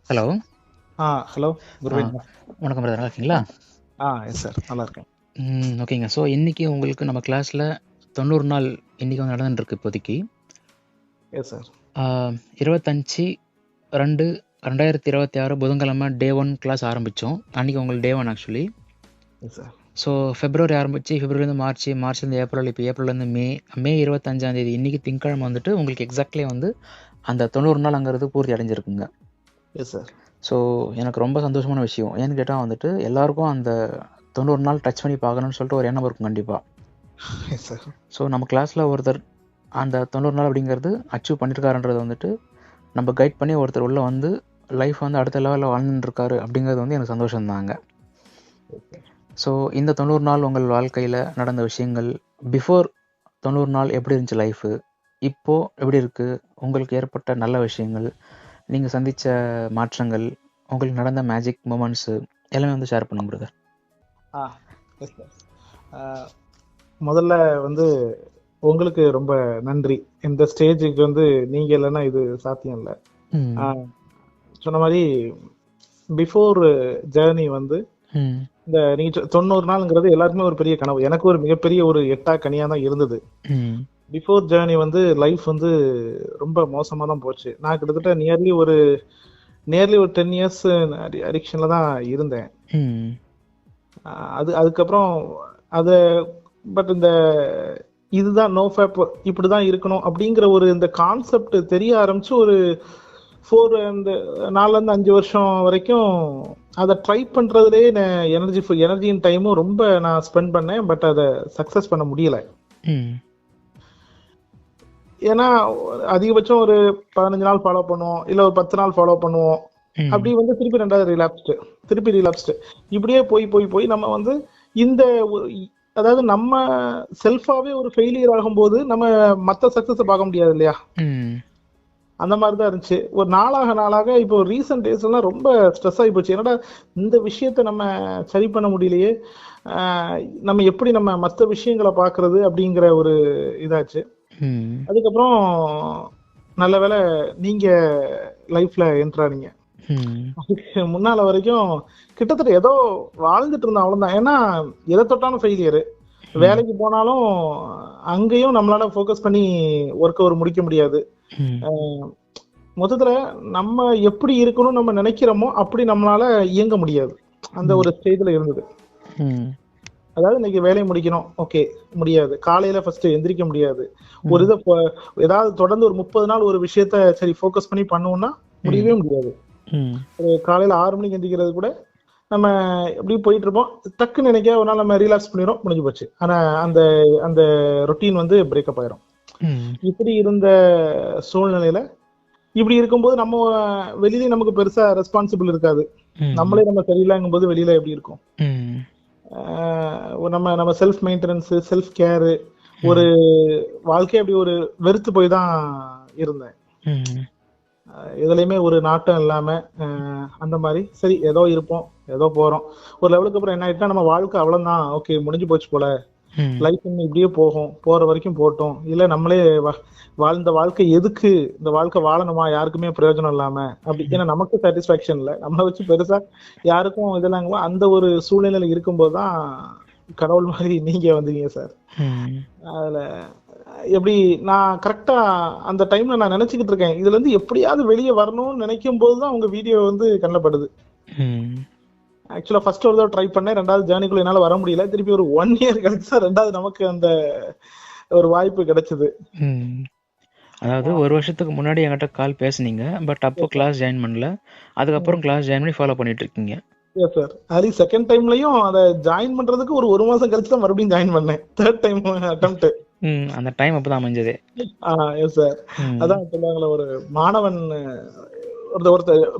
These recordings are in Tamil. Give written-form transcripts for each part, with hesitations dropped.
ஹலோ. ஹலோ குருவேன். வணக்கம் பிரதர், நல்லா இருக்கீங்களா? எஸ் சார், நல்லா இருக்கேன். ஓகேங்க. ஸோ இன்றைக்கி உங்களுக்கு நம்ம கிளாஸில் 90 நாள் இன்றைக்கி வந்து நடந்துட்டுருக்கு இப்போதைக்கு. Yes sir. 25/2/2026 புதன்கிழமை Day 1 கிளாஸ் ஆரம்பித்தோம். அன்றைக்கி உங்களுக்கு Day 1 actually. Yes sir. So February ஆரம்பித்து ஃபெப்ரவரிலேருந்து மார்ச்லேருந்து ஏப்ரல், இப்போ ஏப்ரல்லேருந்து மே 25 இன்றைக்கி திங்கக்கிழமை வந்துட்டு உங்களுக்கு எக்ஸாக்ட்லி வந்து அந்த 90 நாள்ங்கிறது பூர்த்தி அடைஞ்சிருக்குங்க. Yes sir. ஸோ எனக்கு ரொம்ப சந்தோஷமான விஷயம். ஏன்னு கேட்டால் வந்துட்டு எல்லாருக்கும் அந்த 90 நாள் டச் பண்ணி பார்க்கணுன்னு சொல்லிட்டு ஒரு எண்ணம் இருக்கும் கண்டிப்பாக. Yes sir. ஸோ நம்ம கிளாஸில் ஒருத்தர் அந்த 90 நாள் அப்படிங்கிறது அச்சீவ் பண்ணியிருக்காருன்றது வந்துட்டு நம்ம கைட் பண்ணி ஒருத்தர் உள்ளே வந்து லைஃப் வந்து அடுத்த லெவலில் வாழ்ந்துட்டுருக்காரு அப்படிங்கிறது வந்து எனக்கு சந்தோஷம்தாங்க. ஸோ இந்த 90 நாள் உங்கள் வாழ்க்கையில் நடந்த விஷயங்கள், பிஃபோர் 90 நாள் எப்படி இருந்துச்சு லைஃபு, இப்போது எப்படி இருக்குது, உங்களுக்கு ஏற்பட்ட நல்ல விஷயங்கள், நீங்கள் சந்தித்த மாற்றங்கள், உங்களுக்கு நடந்த மேஜிக் மூமெண்ட்ஸு எல்லாமே வந்து ஷேர் பண்ணுங்க பிரதர். Yes sir. முதல்ல வந்து உங்களுக்கு ரொம்ப நன்றி. இந்த ஸ்டேஜுக்கு வந்து நீங்கள் இல்லைன்னா இது சாத்தியம் இல்லை. சொன்ன மாதிரி பிஃபோர் ஜேர்னி வந்து இந்த நீங்கள் 90 நாளுங்கிறது எல்லாருக்குமே ஒரு பெரிய கனவு. எனக்கு ஒரு மிகப்பெரிய ஒரு எட்டா கனியாக தான் இருந்தது. பிஃபோர் ஜேர்னி வந்து லைஃப் வந்து ரொம்ப மோசமாக தான் போச்சு. நான் கிட்டத்தட்ட நியர்லி ஒரு 10 இயர்ஸ் அடிக்ஷனில் தான் இருந்தேன். அதுக்கப்புறம் அது பட் இந்த இதுதான் நோ ஃபேப் இப்படி தான் இருக்கணும் அப்படிங்கிற ஒரு இந்த கான்செப்ட் தெரிய ஆரம்பிச்சு ஒரு 4-5 வருஷம் வரைக்கும் அதை ட்ரை பண்ணுறதுலே எனர்ஜியின் டைமும் ரொம்ப நான் ஸ்பெண்ட் பண்ணேன். பட் அதை சக்ஸஸ் பண்ண முடியலை. ஏன்னா அதிகபட்சம் ஒரு 15 நாள் ஃபாலோ பண்ணுவோம், இல்லை ஒரு 10 நாள் ஃபாலோ பண்ணுவோம். அப்படி வந்து திருப்பி 2வது திருப்பி ரிலாப்ஸ்டு இப்படியே போய் நம்ம வந்து இந்த அதாவது நம்ம செல்ஃபாவே ஒரு ஃபெயிலியர் ஆகும்போது நம்ம மற்ற சக்சஸை பார்க்க முடியாது இல்லையா? அந்த மாதிரி தான் இருந்துச்சு. ஒரு நாளாக இப்போ ரீசன்ட் டேஸ்லாம் ரொம்ப ஸ்ட்ரெஸ் ஆகி போச்சு. என்னடா இந்த விஷயத்த நம்ம சரி பண்ண முடியலையே, நம்ம எப்படி நம்ம மற்ற விஷயங்களை பார்க்கறது அப்படிங்கிற ஒரு இதாச்சு. அதுக்கப்புறம் நல்ல வேளை நீங்க லைஃப்ல என்ட்ரானீங்க. அதுக்கு முன்னால வரைக்கும் கிட்டத்தட்ட ஏதோ வாழ்ந்துட்டு இருந்தோம், அவ்வளவுதான். ஏன்னா எதை தொட்டாலும் ஃபெயிலியரு. வேலைக்கு போனாலும் அங்கேயும் நம்மளால ஃபோக்கஸ் பண்ணி ஒர்க் முடிக்க முடியாது. மொத்தத்துல நம்ம எப்படி இருக்கணும் நம்ம நினைக்கிறோமோ அப்படி நம்மளால இயங்க முடியாது. அந்த ஒரு ஸ்டேஜ்ல இருந்தது. அதாவது இன்னைக்கு வேலையை முடிக்கணும், ஓகே முடியாது. காலையில ஃபர்ஸ்ட் எந்திரிக்க முடியாது. ஒரு இதை ஏதாவது தொடர்ந்து ஒரு 30 நாள் ஒரு விஷயத்த சரி ஃபோக்கஸ் பண்ணி பண்ணுவோம்னா முடியவே முடியாது. காலையில 6 மணிக்கு எந்திரிக்கிறது கூட நம்ம எப்படி போயிட்டு இருப்போம், டக்குன்னு நினைக்க ஒரு நாள் நம்ம ரிலாக்ஸ் பண்ணிடும், முடிஞ்சு போச்சு. ஆனா அந்த அந்த ரொட்டீன் வந்து பிரேக்கப் ஆயிரும். இப்படி இருந்த சூழ்நிலையில இப்படி இருக்கும்போது நம்ம வெளியில நமக்கு பெருசா ரெஸ்பான்சிபிள் இருக்காது. நம்மளே நம்ம சரியில்லைங்கும் போது வெளியில எப்படி இருக்கும்? நம்ம செல்ஃப் மெயின்டெனன்ஸ், செல்ஃப் கேரு, ஒரு வாழ்க்கையை அப்படி ஒரு வெறுத்து போய் தான் இருந்தேன். எதுலையுமே ஒரு நாட்டம் இல்லாம அந்த மாதிரி சரி ஏதோ இருப்போம், ஏதோ போறோம். ஒரு லெவலுக்கு அப்புறம் என்ன ஆயிட்டா நம்ம வாழ்க்கை அவ்வளவுதான், ஓகே முடிஞ்சு போச்சு போல, லைஃப் இப்படியே போற வரைக்கும் போட்டோம், இல்ல நம்மளே வாழ்ந்த வாழ்க்கை எதுக்கு, இந்த வாழ்க்கை வாழணுமா, யாருக்குமே பிரயோஜனம் இல்லாம அப்படி. ஏன்னா நமக்கு சாட்டிஸ்பாக்சன் இல்லை, நம்மளை வச்சு பெருசா யாருக்கும் இதெல்லாம். அந்த ஒரு சூழ்நிலையில இருக்கும்போதுதான் கடவுள் மாதிரி நீங்க வந்தீங்க சார். அதுல எப்படி நான் கரெக்டா அந்த டைம்ல நான் நினைச்சுக்கிட்டு இருக்கேன், இதுல இருந்து எப்படியாவது வெளியே வரணும்னு நினைக்கும் போதுதான் உங்க வீடியோ வந்து கண்ணப்படுது. ஆக்சுவலா ஃபர்ஸ்ட் ஒரு தடவை ட்ரை பண்ணேன், 2வது ஜேர்னிக்குள்ள என்னால வர முடியல. திருப்பி ஒரு 1 இயர் கழிச்சு 2வது நமக்கு அந்த ஒரு வாய்ப்பு கிடைச்சது. அதாவது ஒரு வருஷத்துக்கு முன்னாடி என்கிட்ட கால் பேசுனீங்க, பட் அப்போ கிளாஸ் ஜாயின் பண்ணல. அதுக்கப்புறம் கிளாஸ் ஜாயின் பண்ணி ஃபாலோ பண்ணிட்டு இருக்கீங்க. Yes sir. அது செகண்ட் டைம்லயும் அதை ஜாயின் பண்றதுக்கு ஒரு மாசம் கழிச்சு தான் மறுபடியும் ஜாயின் பண்ணேன். 3rd time attempt. அந்த டைம் அப்பதான் அமைஞ்சது. Yes sir. அதான் சொல்லுவாங்களே, ஒரு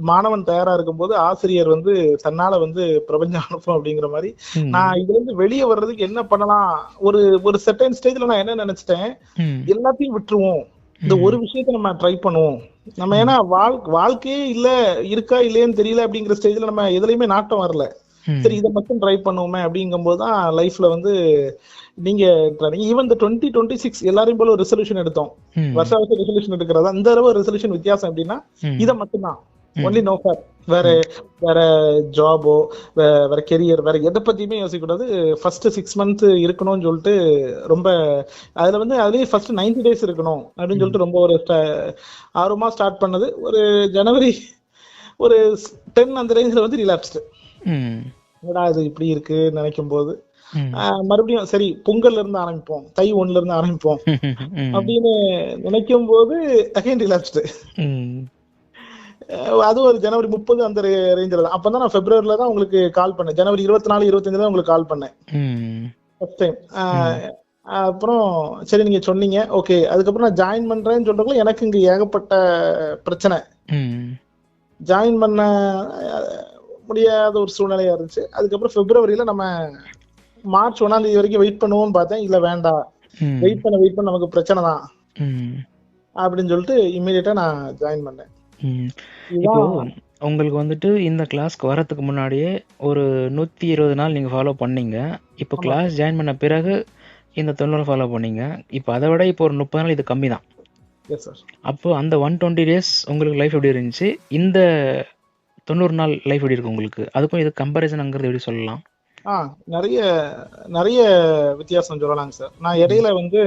மாணவன் தயாரா இருக்கும்போது ஆசிரியர் வந்து தன்னால வந்து பிரபஞ்சம் அனுப்பும் அப்படிங்கிற மாதிரி. நான் இதுல இருந்து வெளியே வர்றதுக்கு என்ன பண்ணலாம், ஒரு செர்டைன் ஸ்டேஜ்ல நான் என்ன நினைச்சிட்டேன், எல்லாத்தையும் விட்டுருவோம், இந்த ஒரு விஷயத்த நம்ம ட்ரை பண்ணுவோம் நம்ம. ஏன்னா வாழ்க்கையே இருக்கா இல்லையன்னு தெரியல அப்படிங்கிற ஸ்டேஜ்ல நம்ம எதுலையுமே நாட்டம் வரல. சரி இதை மட்டும் ட்ரை பண்ணுவோமே அப்படிங்கும் போதுதான் லைஃப்ல வந்து நீங்க ஈவன் இந்த 2026 எல்லாரையும் போல ஒரு ரெசல்யூஷன் எடுத்தோம். வருஷ ரெசல்யூஷன் எடுக்கிறதா, இந்த தடவை ரெசல்யூஷன் வித்தியாசம் எப்படின்னா இதை மட்டும்தான். Only no fair. வேற வேற ஜாபோ வேற கெரியர் வேற எதை பத்தியுமே யோசிக்க கூடாது. ஃபர்ஸ்ட் 6 months இருக்கணும்னு சொல்லிட்டு ரொம்ப அதுல வந்து அதுலயே ஃபர்ஸ்ட் 90 days இருக்கணும் அப்படின்னு சொல்லிட்டு ரொம்ப ஒரு ஆர்வமா ஸ்டார்ட் பண்ணது. ஒரு ஜனவரி ஒரு 10 அந்த ரேஞ்சில் வந்து ரிலாப்ஸ்டு. என்னடா இது இப்படி இருக்கு நினைக்கும் போது மறுபடியும் சரி பொங்கல்ல இருந்து ஆரம்பிப்போம், தை 1ல இருந்து ஆரம்பிப்போம் அப்படின்னு நினைக்கும் போது அகைன் ரிலாப்ஸ்டு. அது ஒரு ஜனவரி 30 அந்த ரேஞ்சில் தான். அப்பதான் நான் பிப்ரவரியில தான் உங்களுக்கு கால் பண்ணேன். ஜனவரி 24 25 தான் உங்களுக்கு கால் பண்ணேன் ஃபர்ஸ்ட் டைம். அப்புறம் சரி நீங்க சொன்னீங்க ஓகே. அதுக்கப்புறம் நான் ஜாயின் பண்றேன்னு சொல்றதுக்குள்ள எனக்கு இங்க ஏகப்பட்ட பிரச்சனை, ஜாயின் பண்ண முடியாத ஒரு சூழ்நிலையா இருந்துச்சு. அதுக்கப்புறம் பிப்ரவரியில நம்ம மார்ச் 1ஆம் தேதி வரைக்கும் வெயிட் பண்ணுவோம்னு பார்த்தேன். இல்ல வேண்டாம், வெயிட் பண்ண நமக்கு பிரச்சனை தான் அப்படின்னு சொல்லிட்டு இம்மீடியட்டா நான் ஜாயின் பண்ணேன். இப்போ உங்களுக்கு வந்துட்டு இந்த கிளாஸ்க்கு வரதுக்கு முன்னாடியே ஒரு 120 நாள் நீங்க ஃபாலோ பண்ணீங்க. இப்போ கிளாஸ் ஜாயின் பண்ண பிறகு இந்த 90 ஃபாலோ பண்ணீங்க. இப்போ அதை விட இப்போ ஒரு 30 நாள் இது கம்மி தான். அப்போ அந்த 120 days உங்களுக்கு லைஃப் எப்படி இருந்துச்சு, இந்த 90 நாள் லைஃப் எப்படி இருக்கு உங்களுக்கு, அதுக்கும் இது கம்பேரிசன்ங்கிறது எப்படி சொல்லலாம்? நிறைய நிறைய வித்தியாசம் சொல்லலாங்க சார். நான் இடையில வந்து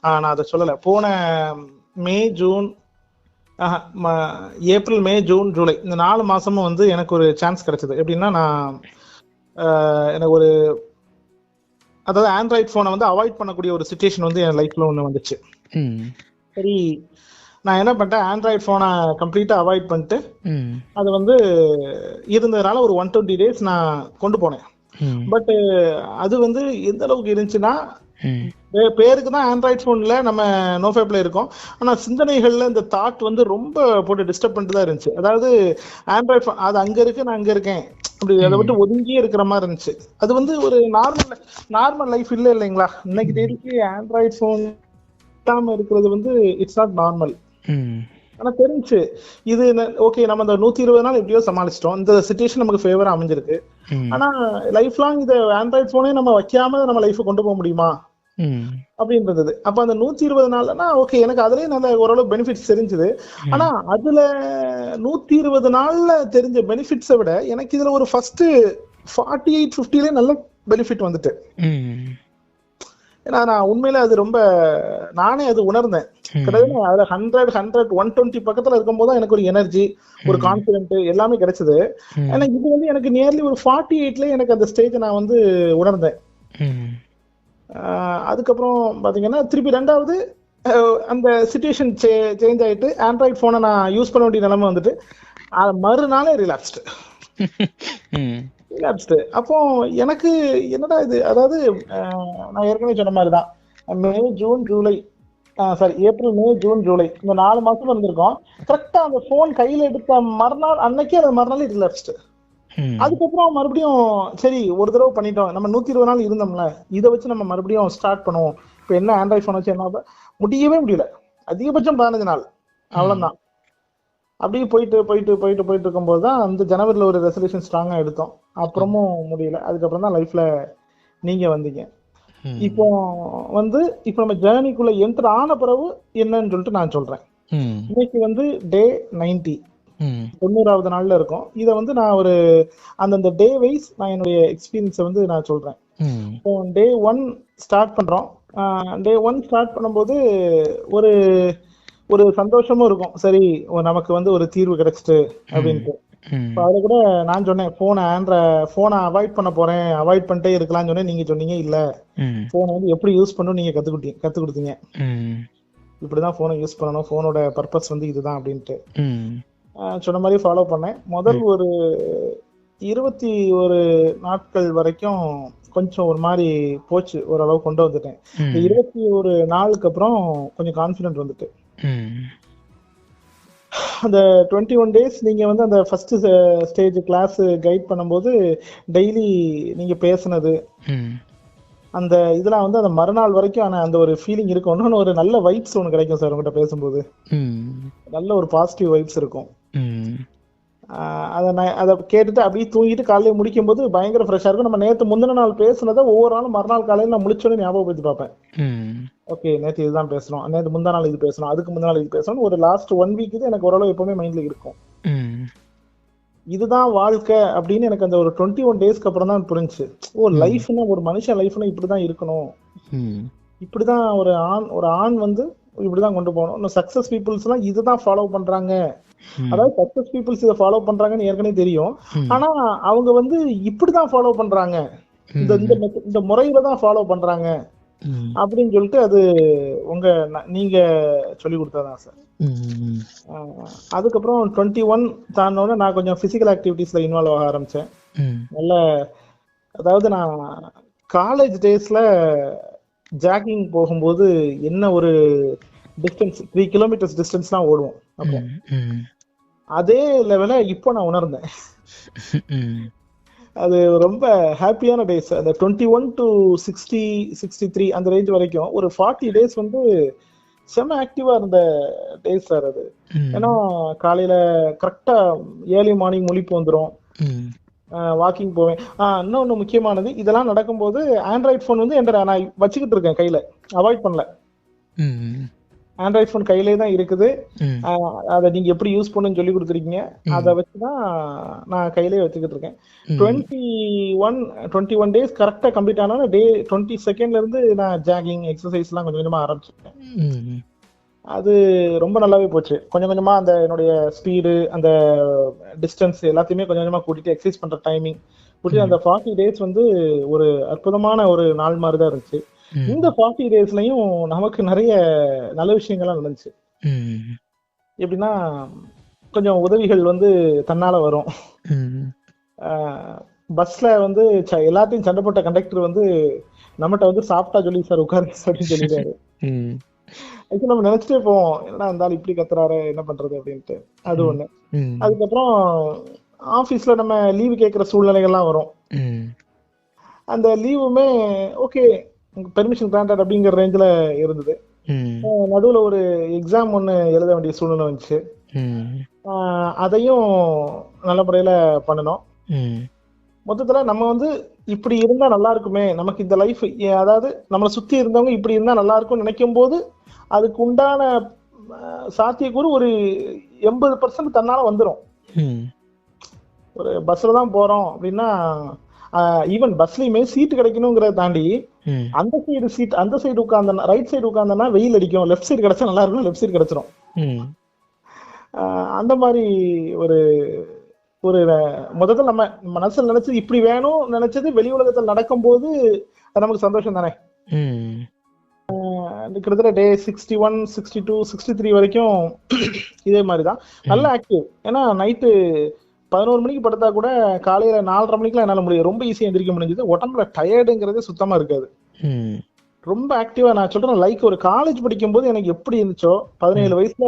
நான் அதை சொல்லலை. போன May June April May June July இந்த 4 மாசமும் வந்து எனக்கு ஒரு சான்ஸ் கிடைச்சது. எப்படின்னா நான் எனக்கு ஒரு அதாவது ஆண்ட்ராய்ட் போனை வந்து அவாய்ட் பண்ணக்கூடிய ஒரு சிச்சுவேஷன் வந்து என் லைஃப்ல ஒன்று வந்துச்சு. சரி நான் என்ன பண்ணிட்டேன், ஆண்ட்ராய்ட் போனை கம்ப்ளீட்டா அவாய்ட் பண்ணிட்டு அது வந்து இருந்ததுனால ஒரு 120 days நான் கொண்டு போனேன். பட் அது வந்து எந்த அளவுக்கு இருந்துச்சுன்னா பேருக்கு தான் ஆண்ட்ராய்ட் போன்ல நம்ம நோஃபேப்ல இருக்கோம், ஆனா சிந்தனைகள்ல இந்த தாட் வந்து ரொம்ப போட்டு டிஸ்டர்ப் பண்ணிட்டு தான் இருந்துச்சு. அதாவது ஆண்ட்ராய்ட் போன் அது அங்க இருக்கு, நான் அங்க இருக்கேன், அப்படி அதை விட்டு ஒதுங்கியே இருக்கிற மாதிரி இருந்துச்சு. அது வந்து ஒரு நார்மல் லைஃப் இல்லை இல்லைங்களா. இன்னைக்கு தேதிக்கு ஆண்ட்ராய்ட் போன் இருக்கிறது வந்து இட்ஸ் நாட் நார்மல். ஆனா தெரிஞ்சு இது ஓகே நம்ம அந்த 120 நாள் எப்படியோ சமாளிச்சிட்டோம், இந்த சிச்சுவேஷன் நமக்கு ஃபேவரா அமைஞ்சிருக்கு. ஆனா லைஃப் லாங் இதை ஆண்ட்ராய்ட் போனே நம்ம வைக்காம நம்ம லைஃப் கொண்டு போக முடியுமா அப்படின்றது. அப்ப அந்த 120 நாள்னா ஓகே எனக்கு அதுலயே நல்ல ஓரளவு பெனிஃபிட்ஸ் தெரிஞ்சது. ஆனா அதுல 120 நாள்ல தெரிஞ்ச பெனிஃபிட்ஸை விட எனக்கு இதுல ஒரு ஃபர்ஸ்ட் 48-50 நல்ல பெனிஃபிட் வந்துட்டு. ஏன்னா நான் உண்மையில அது ரொம்ப நானே அது உணர்ந்தேன். கிட்டத்தட்ட அதுல 100-120 பக்கத்துல இருக்கும் போது எனக்கு ஒரு எனர்ஜி, ஒரு கான்பிடென்ட் எல்லாமே கிடைச்சது. ஆனா இது வந்து எனக்கு நியர்லி ஒரு 48ல எனக்கு அந்த ஸ்டேஜ் நான் வந்து உணர்ந்தேன். அதுக்கப்புறம் பாத்தீங்கன்னா திருப்பி ரெண்டாவது அந்த சிச்சுவேஷன் சேஞ்ச் ஆயிட்டு ஆண்ட்ராய்ட் போனை நான் யூஸ் பண்ண வேண்டிய நிலைமை வந்துட்டு மறுநாளே ரிலாக்ஸ்டு. அப்போ எனக்கு என்னடா இது, அதாவது நான் ஏற்கனவே சொன்ன மாதிரிதான் May June July April May June July இந்த 4 மாசம் இருந்திருக்கோம். கரெக்டா அந்த போன் கையில எடுத்த மறுநாள் அன்னைக்கே அது மறுநாள் ரிலாக்ஸ்டு. அதுக்கப்புறம் மறுபடியும் சரி ஒரு தடவை பண்ணிட்டோம், நம்ம 120 நாள் இருந்தோம்ல, இதை வச்சு நம்ம மறுபடியும் ஸ்டார்ட் பண்ணுவோம். இப்ப என்ன ஆண்ட்ராய்ட் போன் வச்சு என்ன முடியவே முடியல, அதிகபட்சம் 15 நாள் அவ்வளவுதான். அப்படியே போயிட்டு இருக்கும்போது தான் அந்த ஜனவரியில ஒரு ரெசல்யூஷன் ஸ்ட்ராங்கா எடுத்தோம். அப்புறமும் முடியல. அதுக்கப்புறம் தான் லைஃப்ல நீங்க வந்தீங்க. இப்போ வந்து இப்போ நம்ம ஜேர்னிக்குள்ள என்டர் ஆன பிறகு என்னன்னு சொல்லிட்டு நான் சொல்றேன். இன்னைக்கு வந்து டே 90வது நாள்ல இருக்கும். இதை வந்து நான் ஒரு அந்தந்த டே வைஸ் நான் என்னுடைய எக்ஸ்பீரியன்ஸை வந்து நான் சொல்றேன். இப்போ டே 1 ஸ்டார்ட் பண்றோம். டே 1 ஸ்டார்ட் பண்ணும்போது ஒரு ஒரு சந்தோஷமும் இருக்கும். சரி நமக்கு வந்து ஒரு தீர்வு கிடைச்சிட்டு அப்படின்ட்டு. அதுல கூட நான் சொன்னேன் போனை அவாய்ட் பண்ண போறேன், அவாய்ட் பண்ணிட்டே இருக்கலாம்னு சொன்னேன். நீங்க சொன்னீங்க இல்ல போனை வந்து எப்படி யூஸ் பண்ணணும் நீங்க கத்து கொடுத்தீங்க. இப்படிதான் போனை யூஸ் பண்ணணும், போனோட பர்பஸ் வந்து இதுதான் அப்படின்ட்டு சொன்ன மாதிரி ஃபாலோ பண்ணேன். முதல் ஒரு 21 நாட்கள் வரைக்கும் கொஞ்சம் ஒரு மாதிரி போச்சு, ஓரளவு கொண்டு வந்துட்டேன். 21 நாளுக்கு அப்புறம் கொஞ்சம் கான்ஃபிடென்ட் வந்துட்டு அந்த 21 days நீங்க வந்து அந்த ஃபர்ஸ்ட் ஸ்டேஜ் கிளாஸ் கைட் பண்ணும்போது டெய்லி நீங்க பேசுனது அந்த இதெல்லாம் வந்து அந்த மறுநாள் வரைக்கும் அந்த ஒரு ஃபீலிங் இருக்கும். இன்னொன்னு ஒரு நல்ல வைப்ஸ் ஒன்று கிடைக்கும் சார் உங்ககிட்ட பேசும்போது, நல்ல ஒரு பாசிட்டிவ் வைப்ஸ் இருக்கும். அதை கேட்டுட்டு அப்படியே தூங்கிட்டு காலையில முடிக்கும் போது பயங்கர ஃப்ரெஷ்ஷா இருக்கும். நம்ம நேற்று முந்தின நாள் பேசுனதை ஒவ்வொரு நாளும் மறுநாள் காலையில நான் முடிச்சோன்னு ஞாபகப்படுத்தி பார்ப்பேன். ஓகே நேற்று இதுதான் பேசணும், நேற்று முந்தா நாள் இது பேசணும், அதுக்கு முந்தின நாள் இது பேசணும். ஒரு லாஸ்ட் 1 week இது எனக்கு ஓரளவு எப்பவுமே மைண்ட்ல இருக்கும். இதுதான் வாழ்க்கை அப்படின்னு எனக்கு அந்த ஒரு 21 டேஸ்க்கு அப்புறம் தான் புரிஞ்சுச்சு. லைஃப்னா ஒரு மனுஷன் லைஃப்னா இப்படிதான் இருக்கணும், இப்படிதான் ஒரு ஆண் வந்து இப்படிதான் கொண்டு போகணும். இன்னும் சக்சஸ் பீப்புள்ஸ் எல்லாம் இதுதான் ஃபாலோ பண்றாங்க. அதாவது சக்சஸ் பீப்புள்ஸ் இதை ஃபாலோ பண்றாங்கன்னு ஏற்கனவே தெரியும். ஆனா அவங்க வந்து இப்படிதான் ஃபாலோ பண்றாங்க, இந்த முறையில தான் ஃபாலோ பண்றாங்க அப்படின்னு சொல்லிட்டு அது நீங்க சொல்லி கொடுத்தாதான் சார். அதுக்கப்புறம் 21 தாண்டோட நான் கொஞ்சம் பிசிக்கல் ஆக்டிவிட்டிஸ்ல இன்வால்வ் ஆக ஆரம்பிச்சேன். நல்ல அதாவது நான் காலேஜ் டேஸ்ல ஜாகிங் போகும்போது என்ன ஒரு டிஸ்டன்ஸ் 3 கிலோமீட்டர்ஸ் டிஸ்டன்ஸ்லாம் ஓடுவோம். அப்போ அதே லெவல இப்போ நான் உணர்ந்தேன். அது ரொம்ப ஹாப்பியான டேஸ். அந்த 21 to 60 63 அந்த ரேஞ்ச் வரைக்கும் ஒரு 40 டேஸ் வந்து செம ஆக்டிவா இருந்த டேஸ் சார் அது. ஏன்னா காலையில கரெக்டா ஏர்லி மார்னிங் முழிப்பு வந்துடும், வாக்கிங் போவேன். இன்னொன்னு முக்கியமானது, இதெல்லாம் நடக்கும்போது ஆண்ட்ராய்ட் போன் வந்து நான் வச்சுக்கிட்டு இருக்கேன் கையில, அவாய்ட் பண்ணல. ஆண்ட்ராய்ட் போன் கையிலே தான் இருக்குது. அதை நீங்க எப்படி யூஸ் பண்ணுன்னு சொல்லி கொடுத்துருக்கீங்க, அதை வச்சுதான் நான் கையிலே வச்சுக்கிட்டு இருக்கேன். 21 டேஸ் கரெக்டா கம்ப்ளீட் ஆனா டே 22nd இருந்து நான் ஜாகிங் எக்ஸசைஸ் எல்லாம் கொஞ்சம் கொஞ்சமா ஆரம்பிச்சிட்டேன். அது ரொம்ப நல்லாவே போச்சு. கொஞ்சம் கொஞ்சமா அந்த என்னுடைய ஸ்பீடு, அந்த டிஸ்டன்ஸ் எல்லாத்தையுமே கொஞ்சம் கொஞ்சமா கூட்டிட்டு எக்ஸசைஸ் பண்ற டைமிங் கூட்டிட்டு அந்த 40 டேஸ் வந்து ஒரு அற்புதமான ஒரு நாள் மாதிரி தான் இருந்துச்சு. இந்த 40 டேஸ்லயும் நமக்கு நிறைய நல்ல விஷயங்கள்லாம் நடந்துச்சு. எப்படின்னா கொஞ்சம் உதவிகள் வந்து தன்னால வரும். பஸ்ல வந்து எல்லாத்தையும் சண்டை போட்ட கண்டக்டர் வந்து நம்மகிட்ட வந்து சாப்பிட்டா சொல்லி சார் உட்காரு அப்படின்னு சொல்லிடுறாரு. ஆக்சுவலி நம்ம நினைச்சிட்டே போவோம், என்னடா இருந்தாலும் இப்படி கத்துறாரு என்ன பண்றது அப்படின்ட்டு. அது ஒண்ணு. அதுக்கப்புறம் ஆபீஸ்ல நம்ம லீவு கேட்கிற சூழ்நிலைகள்லாம் வரும். அந்த லீவுமே ஓகே பெர்மிஷன் கிராண்டட் அப்படிங்கிற ரேஞ்சில் இருந்தது. நடுவில் ஒரு எக்ஸாம் ஒன்று எழுத வேண்டிய சூழ்நிலை வந்துச்சு. அதையும் நல்ல முறையில் பண்ணணும். மொத்தத்தில் நம்ம வந்து இப்படி இருந்தா நல்லா இருக்குமே, நமக்கு இந்த லைஃப், அதாவது நம்மளை சுற்றி இருந்தவங்க இப்படி இருந்தா நல்லா இருக்கும்னு நினைக்கும் போது அதுக்கு உண்டான சாத்தியக்கூறு ஒரு 80% தன்னால வந்துடும். ஒரு பஸ்ல தான் போறோம் அப்படின்னா ஈவன் பஸ்லயுமே சீட்டு கிடைக்கணுங்கிறத தாண்டி அந்த சைடு உட்கார்ந்தா ரைட் சைடு உட்கார்ந்தா வெயில் அடிக்கும், லெஃப்ட் சைடு கிடைச்சா நல்லா இருக்கும், லெஃப்ட் சைடு கிடைச்சிரும். அந்த மாதிரி ஒரு ஒரு முதல்ல நம்ம மனசுல நினைச்சது இப்படி வேணும் நினைச்சது வெளி உலகத்தில் நடக்கும் போது அது நமக்கு சந்தோஷம் தானே. கிட்டத்தட்ட டே 61 62 63 வரைக்கும் இதே மாதிரிதான் நல்ல ஆக்டிவ். ஏன்னா நைட்டு 11 மணிக்கு படுத்தா கூட காலையில 4:30 மணிக்கெல்லாம் என்னால முடியும், ரொம்ப ஈஸியா எந்திரிக்க முடிஞ்சது. உடம்புல டயர்டுங்கிறதே சுத்தமா இருக்காது. ரொம்ப ஆக்டிவா நான் சொல்றேன், லைக் ஒரு காலேஜ் படிக்கும் போது எனக்கு எப்படி இருந்துச்சோ 17 வயசுல